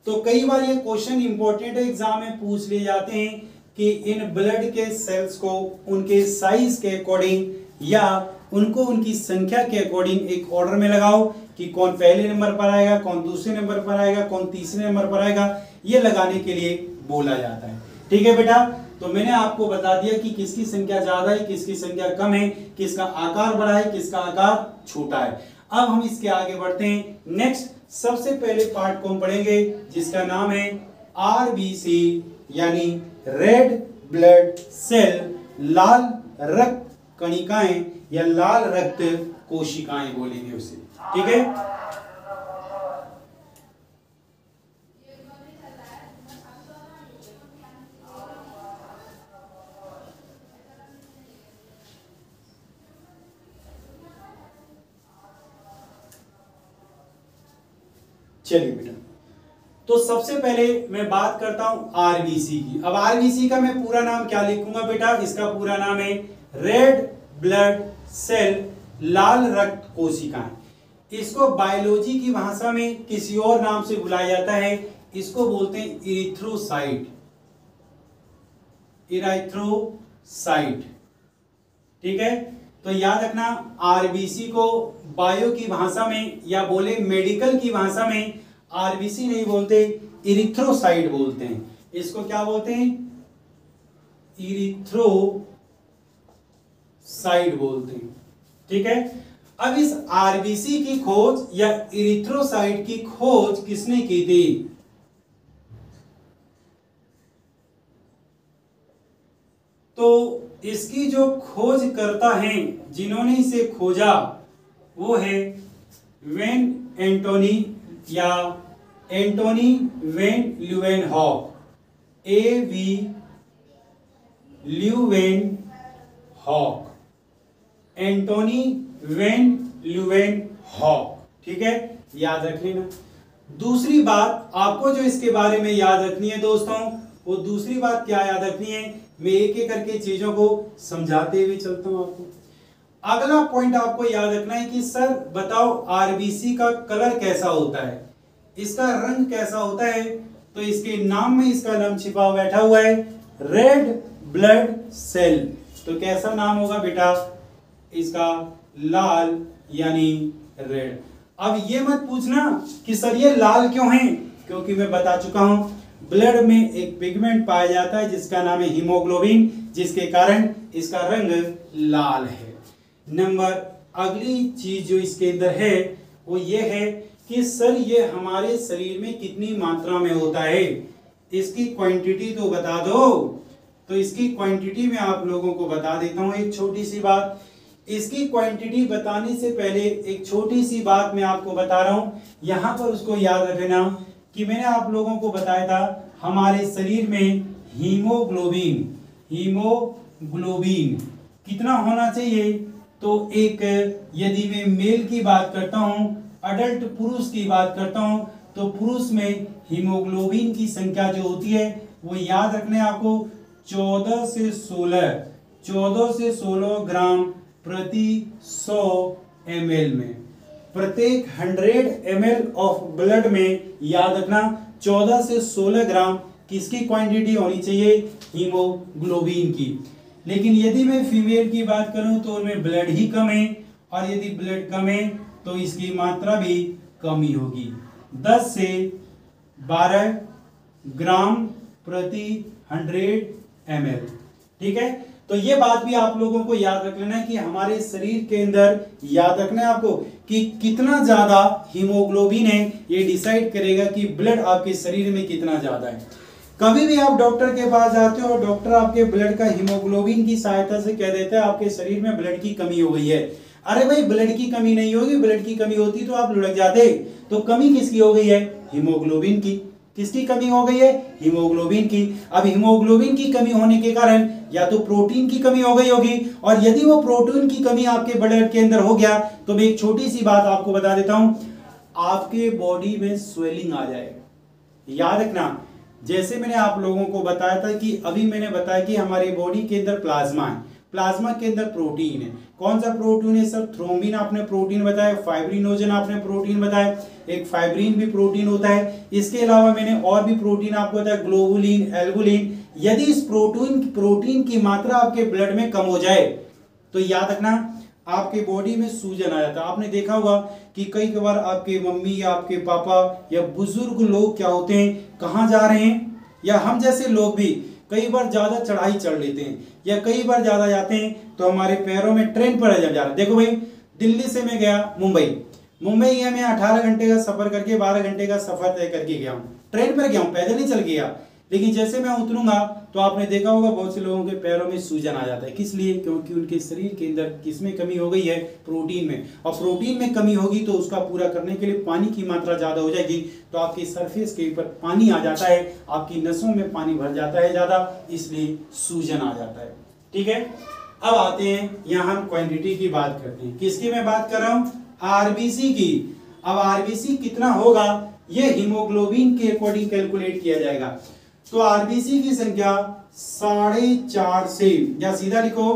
तो कई बार ये क्वेश्चन इंपॉर्टेंट है, एग्जाम में पूछ लिए जाते हैं कि इन ब्लड के सेल्स को उनके साइज के अकॉर्डिंग या उनको उनकी संख्या के अकॉर्डिंग एक ऑर्डर में लगाओ कि कौन पहले नंबर पर आएगा, कौन दूसरे नंबर पर आएगा, कौन तीसरे नंबर पर आएगा, ये लगाने के लिए बोला जाता है। ठीक है बेटा, तो मैंने आपको बता दिया कि किसकी संख्या ज्यादा है, किसकी संख्या कम है, किसका आकार बड़ा है, किसका आकार छोटा है। अब हम इसके आगे बढ़ते हैं। नेक्स्ट सबसे पहले पार्ट को हम पढ़ेंगे जिसका नाम है RBC यानी रेड ब्लड सेल, लाल रक्त कणिकाएं या लाल रक्त कोशिकाएं बोलेंगे उसे। ठीक है, चलिए बेटा, तो सबसे पहले मैं बात करता हूं RBC की। अब RBC का मैं पूरा नाम क्या लिखूंगा बेटा? इसका पूरा नाम है रेड ब्लड सेल, लाल रक्त कोशिकाएं। इसको बायोलॉजी की भाषा में किसी और नाम से बुलाया जाता है, इसको बोलते हैं इरिथ्रोसाइट। इरिथ्रोसाइट, ठीक है। तो याद रखना RBC को बायो की भाषा में या बोले मेडिकल की भाषा में RBC नहीं बोलते, इरिथ्रोसाइट बोलते हैं। इसको क्या बोलते हैं? इरिथ्रोसाइट बोलते हैं। ठीक है, अब इस RBC की खोज या इरिथ्रोसाइट की खोज किसने की थी? तो इसकी जो खोज करता है, जिन्होंने इसे खोजा, वो है वेन एंटोनी या Antonie van Leeuwenhoek, AV Leeuwenhoek, Antonie van Leeuwenhoek. ठीक है, याद रख लेना। दूसरी बात आपको जो इसके बारे में याद रखनी है दोस्तों, वो दूसरी बात क्या याद रखनी है, मैं एक एक करके चीजों को समझाते हुए चलता हूं आपको। अगला पॉइंट आपको याद रखना है कि सर बताओ RBC का कलर कैसा होता है, इसका रंग कैसा होता है? तो इसके नाम में इसका नाम छिपा बैठा हुआ है, रेड ब्लड सेल। तो कैसा नाम होगा बेटा इसका? लाल यानी रेड। अब ये मत पूछना कि सर ये लाल क्यों है, क्योंकि मैं बता चुका हूं ब्लड में एक पिगमेंट पाया जाता है जिसका नाम है हीमोग्लोबिन, जिसके कारण इसका रंग लाल है। नंबर अगली चीज जो इसके अंदर है वो ये है कि सर ये हमारे शरीर में कितनी मात्रा में होता है, इसकी क्वांटिटी तो बता दो। तो इसकी क्वांटिटी में आप लोगों को बता देता हूं एक छोटी सी बात। इसकी क्वांटिटी बताने से पहले एक छोटी सी बात मैं आपको बता रहा हूं, यहां पर उसको याद रखना कि मैंने आप लोगों को बताया था हमारे शरीर में हीमोग्लोबिन कितना होना चाहिए। तो एक यदि मैं मेल की बात करता हूं, अडल्ट पुरुष की बात करता हूं, तो पुरुष में हीमोग्लोबिन की संख्या जो होती है वो याद रखने आपको 14 से 16 ग्राम प्रति 100 ml में। प्रत्येक 100 ml ऑफ ब्लड में याद रखना 14 से 16 ग्राम किसकी क्वांटिटी होनी चाहिए? हीमोग्लोबिन की। लेकिन यदि मैं फीमेल की बात करूं तो उनमें ब्लड ही कम है, और यदि ब्लड कम है तो इसकी मात्रा भी कम ही होगी, 10 से 12 ग्राम प्रति 100 ml। ठीक है, तो ये बात भी आप लोगों को याद रख लेना है कि हमारे शरीर के अंदर याद रखना है आपको कि कितना ज्यादा हीमोग्लोबिन है, ये डिसाइड करेगा कि ब्लड आपके शरीर में कितना ज्यादा है। कभी भी आप डॉक्टर के पास जाते हो और डॉक्टर आपके ब्लड का हीमोग्लोबिन की सहायता से कह देता है आपके शरीर में ब्लड की कमी हो गई है। अरे भाई ब्लड की कमी नहीं होगी, ब्लड की कमी होती तो आप लुढ़क जाते। तो कमी किसकी हो गई है? हीमोग्लोबिन की। किसकी कमी हो गई है? हीमोग्लोबिन की। अब हीमोग्लोबिन की कमी होने के कारण या तो प्रोटीन की कमी हो गई होगी, और यदि वो प्रोटीन की कमी आपके ब्लड के अंदर हो गया तो मैं एक छोटी सी बात आपको बता देता हूं, आपके बॉडी में स्वेलिंग आ जाएगा। याद रखना, जैसे मैंने आप लोगों को बताया था कि अभी मैंने बताया कि हमारी बॉडी के अंदर प्लाज्मा है, प्लाज्मा के अंदर प्रोटीन है। कौन सा प्रोटीन है सर? थ्रोम्बिन आपने प्रोटीन बताया, फाइब्रिनोजन आपने प्रोटीन बताया, एक फाइब्रिन भी प्रोटीन होता है। इसके अलावा मैंने और भी प्रोटीन आपको बताया, ग्लोबुलिन, एल्बुलिन। यदि इस प्रोटीन की मात्रा आपके ब्लड में कम हो जाए तो याद रखना आपके बॉडी में सूजन आ जाता है। आपने देखा होगा कि कई बार आपके मम्मी या आपके पापा या बुजुर्ग लोग क्या होते हैं, कहाँ जा रहे हैं, या हम जैसे लोग भी कई बार ज्यादा चढ़ाई चढ़ लेते हैं या कई बार ज्यादा जाते हैं तो हमारे पैरों में ट्रेन पर जब जा रहा है। देखो भाई, दिल्ली से मैं गया मुंबई गया, मैं 18 घंटे का सफर करके 12 घंटे का सफर तय करके गया हूँ, ट्रेन पर गया हूँ, पैदल नहीं चल गया। लेकिन जैसे मैं उतरूंगा तो आपने देखा होगा बहुत से लोगों के पैरों में सूजन आ जाता है। किस लिए? क्योंकि उनके शरीर के अंदर किसमें कमी हो गई है? प्रोटीन में। और प्रोटीन में कमी होगी तो उसका पूरा करने के लिए पानी की मात्रा ज्यादा हो जाएगी, तो आपकी सरफेस के ऊपर पानी आ जाता है, आपकी नसों में पानी भर जाता है ज्यादा, इसलिए सूजन आ जाता है। ठीक है, अब आते हैं यहाँ हम क्वांटिटी की बात करते हैं। किसकी मैं बात कर रहा हूँ? आरबीसी की। अब आरबीसी कितना होगा ये हीमोग्लोबिन के अकॉर्डिंग कैलकुलेट किया जाएगा। तो आरबीसी की संख्या 4.5 से, या सीधा लिखो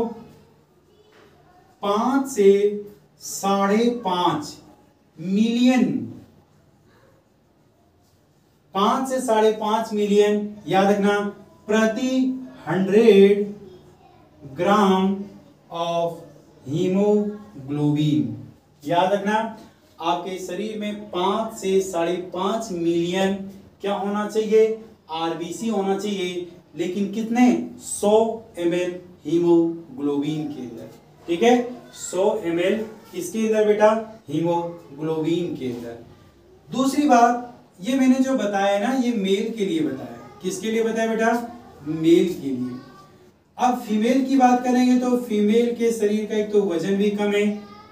5 से 5.5 मिलियन, 5 से 5.5 मिलियन याद रखना प्रति 100 ग्राम ऑफ हीमोग्लोबिन। याद रखना आपके शरीर में 5 से 5.5 मिलियन क्या होना चाहिए? आरबीसी होना चाहिए, लेकिन कितने? 100 ml हीमोग्लोबिन के अंदर। ठीक है, 100 ml किसके अंदर बेटा? हीमोग्लोबिन के अंदर। दूसरी बात, ये मैंने जो बताया ना ये मेल के लिए बताया। किसके लिए बताया बेटा? मेल के लिए। अब फीमेल की बात करेंगे तो फीमेल के शरीर का एक तो वजन भी कम है,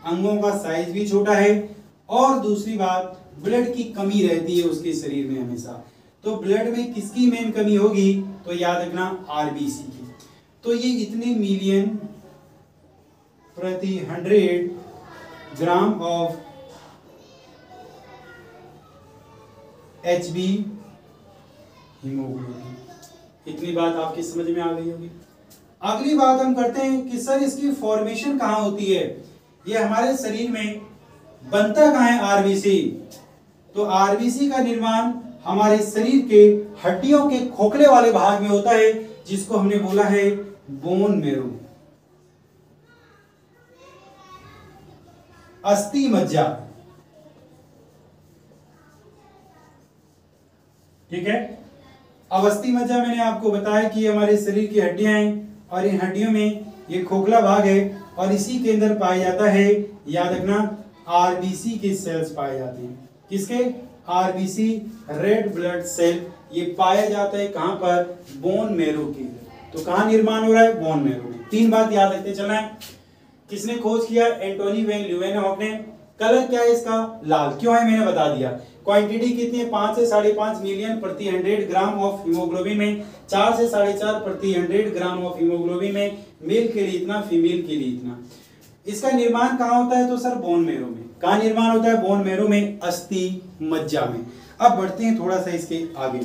अंगों का साइज भी छोटा है, और दूसरी बात ब्लड की कमी रहती है उसके शरीर में हमेशा। तो ब्लड में किसकी मेन कमी होगी? तो याद रखना आरबीसी की। तो ये इतने मिलियन प्रति 100 ग्राम ऑफ एचबी हीमोग्लोबिन, इतनी बात आपकी समझ में आ गई होगी। अगली बात हम करते हैं कि सर इसकी फॉर्मेशन कहाँ होती है, ये हमारे शरीर में बनता कहाँ है आरबीसी? तो आरबीसी का निर्माण हमारे शरीर के हड्डियों के खोखले वाले भाग में होता है, जिसको हमने बोला है बोन मैरो, अस्थि मज्जा। ठीक है, अब अस्थि मज्जा मैंने आपको बताया कि हमारे शरीर की हड्डियां हैं, और इन हड्डियों में ये खोखला भाग है, और इसी के अंदर पाया जाता है, याद रखना, आरबीसी के सेल्स पाए जाते हैं। किसके? RBC, red blood cell. ये पाया जाता है कहां पर? बोन मैरो के। तो कहां निर्माण हो रहा है? बोन मैरो में। 3 बात याद रखते चलना है। किसने खोज किया? एंटोनी वैन ल्यूवेनहॉक ने। कलर क्या है इसका? लाल। क्यों है मैंने बता दिया। क्वांटिटी कितनी है? 5 से 5.5 मिलियन प्रति 100 ग्राम ऑफ हीमोग्लोबिन में, 4 से 4.5 प्रति 100 ग्राम ऑफ हीमोग्लोबिन में। मेल के लिए इतना, फीमेल के लिए इतना। इसका निर्माण कहाँ होता है? तो सर बोन मैरो में। कहाँ निर्माण होता है? बोन मैरो में, अस्थि मज्जा में। अब बढ़ते हैं थोड़ा सा इसके आगे।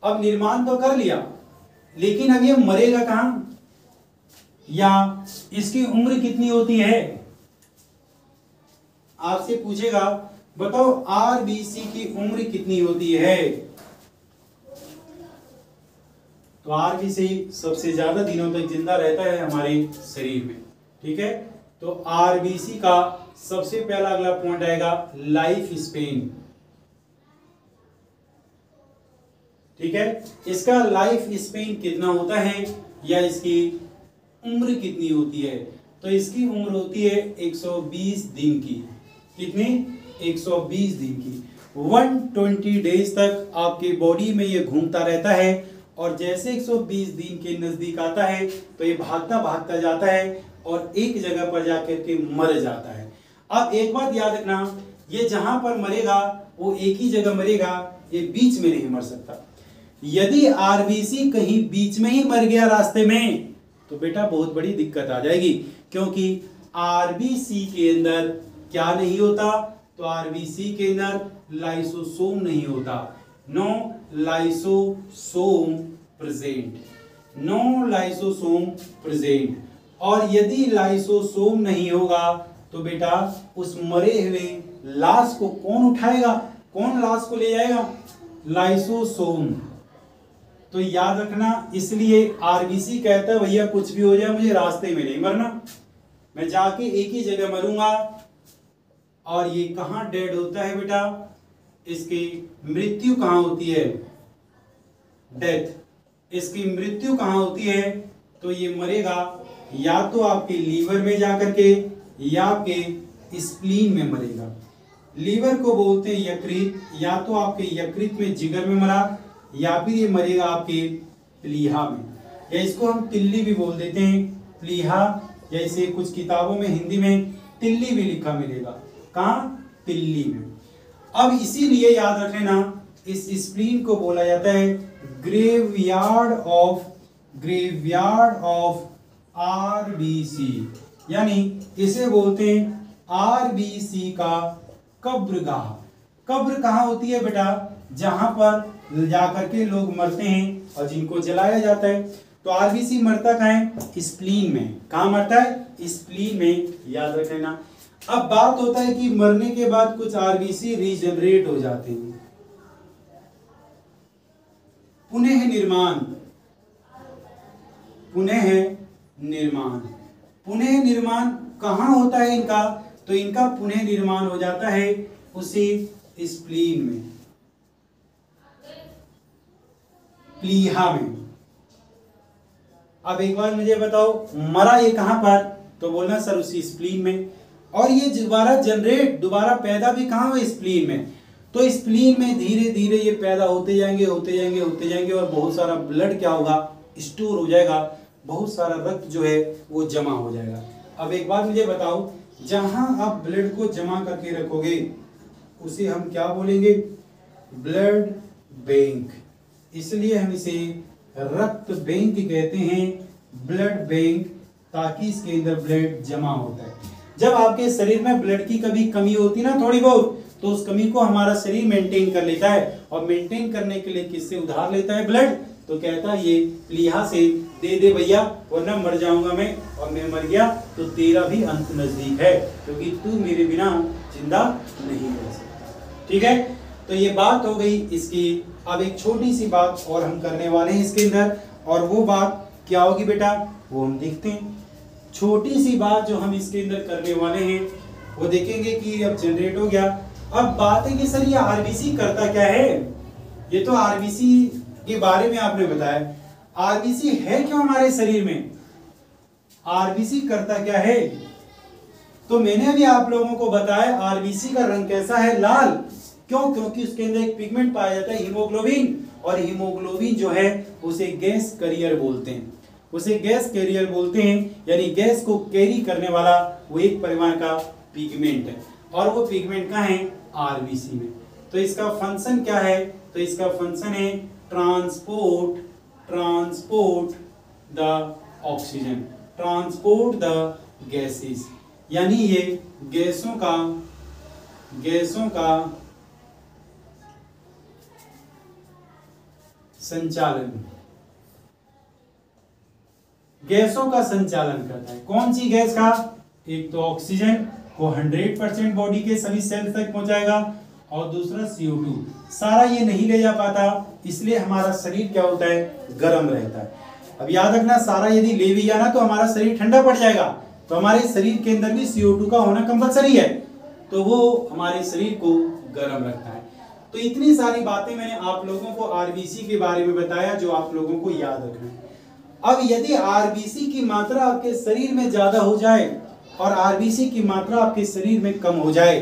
अब निर्माण तो कर लिया, लेकिन अब ये मरेगा कहां, या इसकी उम्र कितनी होती है? आपसे पूछेगा बताओ आरबीसी की उम्र कितनी होती है? तो आरबीसी सबसे ज्यादा दिनों तक जिंदा रहता है हमारे शरीर में। ठीक है, तो आरबीसी का सबसे पहला अगला पॉइंट आएगा लाइफ स्पेन। ठीक है। इसका लाइफ स्पेन कितना होता है या इसकी उम्र कितनी होती है, तो इसकी उम्र होती है 120 दिन की। कितनी? 120 दिन की। 120 डेज तक आपकी बॉडी में ये घूमता रहता है और जैसे 120 दिन के नजदीक आता है तो ये भागता भागता जाता है और एक जगह पर जाकर के मर जाता है। अब एक बात याद रखना, ये जहां पर मरेगा वो एक ही जगह मरेगा, ये बीच में नहीं मर सकता। यदि आरबीसी कहीं बीच में ही मर गया रास्ते में तो बेटा बहुत बड़ी दिक्कत आ जाएगी, क्योंकि आरबीसी के अंदर क्या नहीं होता, तो आरबीसी के अंदर लाइसोसोम नहीं होता। No lysosome present, no lysosome present. और यदि लाइसोसोम नहीं होगा तो बेटा उस मरे हुए लाश को कौन उठाएगा, कौन लाश को ले जाएगा? लाइसोसोम। तो याद रखना, इसलिए आरबीसी कहता है भैया कुछ भी हो जाए मुझे रास्ते में नहीं मरना, मैं जाके एक ही जगह मरूंगा। और ये कहां डेड होता है बेटा? इसकी मृत्यु कहां होती है? डेथ। इसकी मृत्यु कहां होती है? तो ये मरेगा या तो आपके लीवर में जाकर के या आपके स्प्लीन में मरेगा। लीवर को बोलते हैं यकृत, या तो आपके यकृत में जिगर में मरा या फिर ये मरेगा आपके प्लीहा में, या इसको हम तिल्ली भी बोल देते हैं, प्लीहा, या इसे कुछ किताबों में हिंदी में तिल्ली भी लिखा मिलेगा। कहाँ? तिल्ली में। अब इसीलिए याद रख लेना, इस स्प्लीन को बोला जाता है ग्रेवयार्ड ऑफ आरबीसी, यानी इसे बोलते हैं आरबीसी का कब्रगाह। कब्र कहाँ होती है बेटा? जहां पर जाकर के लोग मरते हैं और जिनको जलाया जाता है। तो आरबीसी मरता कहाँ है? स्प्लीन में। कहाँ मरता है? स्प्लीन में, याद रख लेना। अब बात होता है कि मरने के बाद कुछ आरबीसी रीजनरेट हो जाते हैं। पुनः निर्माण, पुनः निर्माण, पुनः निर्माण कहाँ होता है इनका? तो इनका पुनः निर्माण हो जाता है उसी स्प्लीन में, प्लीहा में। अब एक बार मुझे बताओ, मरा ये कहां पर? तो बोलना सर उसी स्प्लीन में। और ये दोबारा पैदा भी कहां हुआ? स्प्लीन में। तो स्प्लीन में धीरे धीरे ये पैदा होते जाएंगे और बहुत सारा ब्लड क्या होगा? स्टोर हो जाएगा, बहुत सारा रक्त जो है वो जमा हो जाएगा। अब एक बार मुझे बताओ, जहां आप ब्लड को जमा करके रखोगे उसे हम क्या बोलेंगे? Blood bank. इसलिए हम इसे रक्त बैंक कहते हैं, ब्लड बैंक, ताकि इसके अंदर ब्लड जमा होता है। जब आपके शरीर में ब्लड की कभी कमी होती ना थोड़ी बहुत, तो उस कमी को हमारा शरीर मेंटेन कर लेता है, और मेंटेन करने के लिए किससे उधार लेता है? ब्लड। तो कहता है ये प्लीहा से दे दे भैया, वरना मर जाऊंगा मैं, और मैं मर गया तो तेरा भी अंत नजदीक है, क्योंकि तू मेरे बिना जिंदा नहीं रह सकता। ठीक है, तो ये बात हो गई इसकी। अब एक छोटी सी बात और हम करने वाले हैं इसके अंदर, और वो बात क्या होगी बेटा? वो हम देखते हैं। छोटी सी बात जो हम इसके अंदर करने वाले हैं वो देखेंगे कि अब जनरेट हो गया। अब बात है कि सर ये आरबीसी करता क्या है? ये तो आरबीसी के बारे में आपने बताया, आरबीसी है क्यों हमारे शरीर में? आरबीसी करता क्या है? तो मैंने अभी आप लोगों को बताया आरबीसी का रंग कैसा है? लाल। क्यों? क्योंकि उसके अंदर एक पिगमेंट पाया जाता है हीमोग्लोबिन, और हीमोग्लोबिन जो है उसे गैस कैरियर बोलते हैं, उसे गैस कैरियर बोलते हैं, यानी गैस को कैरी करने वाला वो एक परिवार का पिगमेंट है, और वो पिगमेंट कहाँ है? आरबीसी में। तो इसका फंक्शन क्या है? तो इसका फंक्शन है transport the oxygen, transport the gases, यानी ये गैसों का संचालन, गैसों का संचालन करता है। कौन सी गैस का? एक तो ऑक्सीजन को 100% बॉडी के सभी सेल्स तक पहुंचाएगा, और दूसरा CO2। सारा ये नहीं ले जा पाता, इसलिए हमारा शरीर क्या होता है? गर्म रहता है। अब याद रखना, सारा यदि ले भी जाना तो हमारा शरीर ठंडा पड़ जाएगा, तो हमारे शरीर के अंदर भी CO2 का होना कंपलसरी है, तो वो हमारे शरीर को गर्म रखता है। तो इतनी सारी बातें मैंने आप लोगों को आरबीसी के बारे में बताया जो आप लोगों को याद रखना है। अब यदि आरबीसी की मात्रा आपके शरीर में ज्यादा हो जाए और आरबीसी की मात्रा आपके शरीर में कम हो जाए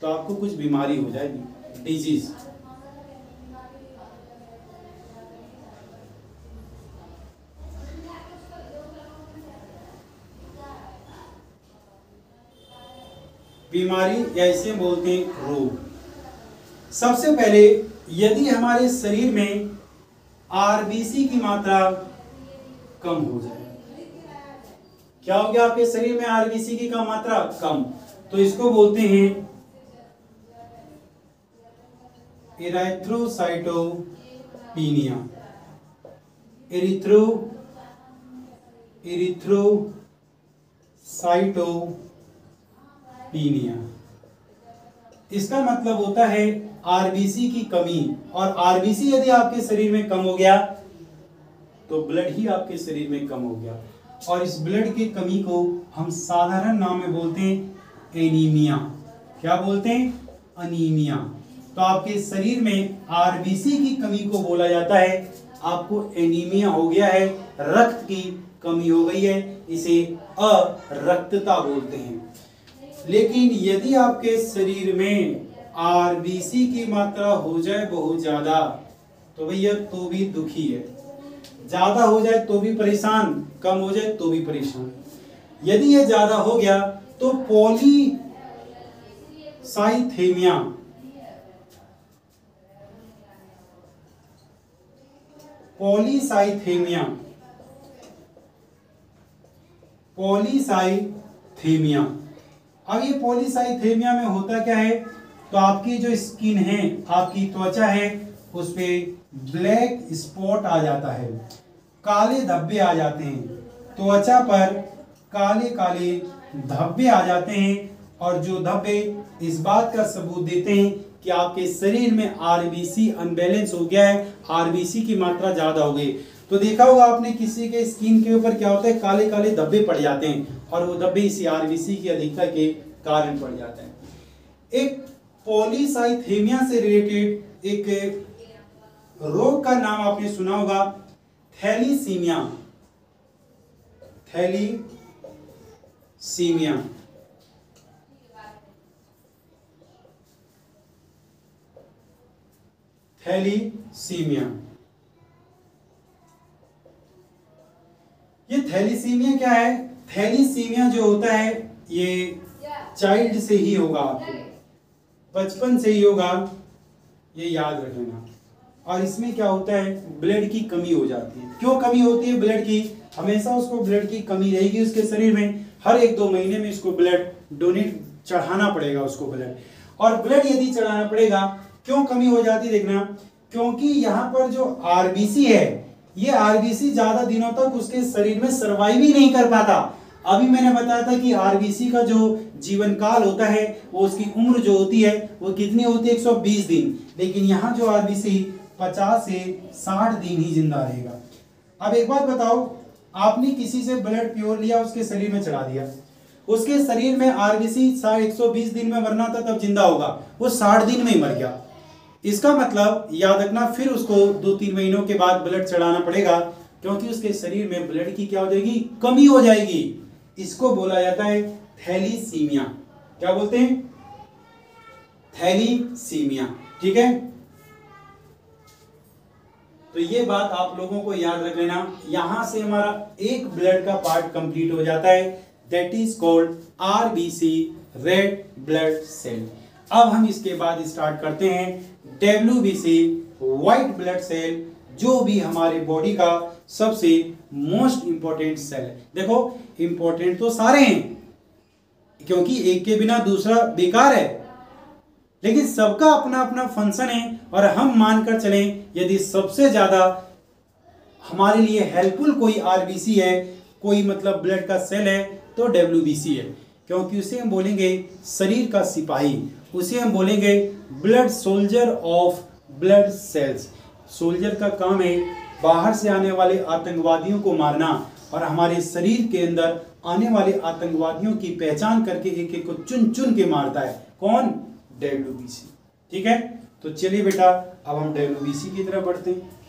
तो आपको कुछ बीमारी हो जाएगी, डिजीज। बीमारी या इसे बोलते हैं रोग। सबसे पहले यदि हमारे शरीर में आरबीसी की मात्रा कम हो जाए, क्या हो गया आपके शरीर में आरबीसी की कम मात्रा कम, तो इसको बोलते हैं इरिथ्रोसाइटोपिनिया। इरिथ्रोसाइटोपिनिया इसका मतलब होता है आरबीसी की कमी। और आरबीसी यदि आपके शरीर में कम हो गया तो ब्लड ही आपके शरीर में कम हो गया, और इस ब्लड की कमी को हम साधारण नाम में बोलते हैं एनीमिया। क्या बोलते हैं? अनीमिया। तो आपके शरीर में आरबीसी की कमी को बोला जाता है आपको एनीमिया हो गया है, रक्त की कमी हो गई है, इसे अरक्तता बोलते हैं। लेकिन यदि आपके शरीर में आरबीसी की मात्रा हो जाए बहुत ज्यादा तो भैया तो भी दुखी है, ज्यादा हो जाए तो भी परेशान, कम हो जाए तो भी परेशान। यदि ये ज्यादा हो गया तो पॉलीसाइथेमिया, पॉलीसाइथेमिया। अब ये पॉलीसाइथेमिया में होता क्या है, तो आपकी जो स्किन है, आपकी त्वचा है, उस पे ब्लैक स्पॉट आ जाता है, काले धब्बे आ जाते हैं, त्वचा पर काले काले धब्बे आ जाते हैं, और जो धब्बे इस बात का सबूत देते हैं कि आपके शरीर में आरबीसी अनबैलेंस हो गया है, आरबीसी की मात्रा ज्यादा हो गई। तो देखा होगा आपने किसी के स्किन के ऊपर क्या होता है, काले काले धब्बे पड़ जाते हैं, और वो धब्बे इसी आरबीसी की अधिकता के कारण पड़ जाते हैं। एक पॉलीसाइथेमिया से रिलेटेड एक रोग का नाम आपने सुना होगा, थैलीसीमिया। थैलीसीमिया थैलीसीमिया ये थैलीसीमिया क्या है? थैलीसीमिया जो होता है ये चाइल्ड से ही होगा, आपको बचपन से ही होगा, ये याद रख लेना। और इसमें क्या होता है, ब्लड की कमी हो जाती है। क्यों कमी होती है ब्लड की? हमेशा उसको ब्लड की कमी रहेगी उसके शरीर में, हर 1-2 महीने में इसको ब्लड डोनेट चढ़ाना पड़ेगा उसको ब्लड। और ब्लड यदि चढ़ाना पड़ेगा, क्यों कमी हो जाती है देखना, क्योंकि यहाँ पर जो आरबीसी है, ये आरबीसी ज्यादा दिनों तक उसके शरीर में सर्वाइव ही नहीं कर पाता। अभी मैंने बताया था कि आरबीसी का जो जीवन काल होता है, वो उसकी उम्र जो होती है वो कितनी होती है, 120 दिन। लेकिन यहाँ जो आरबीसी 50 से 60 दिन ही जिंदा रहेगा। अब एक बात बताओ, आपने किसी से ब्लड प्योर लिया, उसके शरीर में चढ़ा दिया, उसके शरीर में आरबीसी 120 दिन में मरना था तब जिंदा होगा, वो 60 दिन में ही मर गया। इसका मतलब याद रखना, फिर उसको 2-3 महीनों के बाद ब्लड चढ़ाना पड़ेगा, क्योंकि उसके शरीर में ब्लड की क्या हो जाएगी, कमी हो जाएगी। इसको बोला जाता है थैलीसीमिया। क्या बोलते हैं? थैलीसीमिया। ठीक है, तो ये बात आप लोगों को याद रख लेना। यहां से हमारा एक ब्लड का पार्ट कंप्लीट हो जाता है, that is called RBC, red blood cell. अब हम इसके बाद स्टार्ट करते हैं डब्ल्यूबीसी, व्हाइट ब्लड सेल, जो भी हमारे बॉडी का सबसे मोस्ट इंपॉर्टेंट सेल है। देखो इंपॉर्टेंट तो सारे हैं, क्योंकि एक के बिना दूसरा बेकार है, लेकिन सबका अपना अपना फंक्शन है। और हम मानकर चलें, यदि सबसे ज्यादा हमारे लिए हेल्पफुल कोई आरबीसी है, कोई मतलब ब्लड का सेल है, तो डब्ल्यूबीसी है, क्योंकि उसे हम बोलेंगे शरीर का सिपाही, उसे हम बोलेंगे blood soldier of blood cells. Soldier का काम है बाहर से आने वाले आतंकवादियों को मारना, और हमारे शरीर के अंदर आने वाले आतंकवादियों की पहचान करके एक एक को चुन चुन के मारता है। कौन? डब्ल्यूबीसी। ठीक है, तो चलिए बेटा अब हम WBC की तरफ बढ़ते हैं।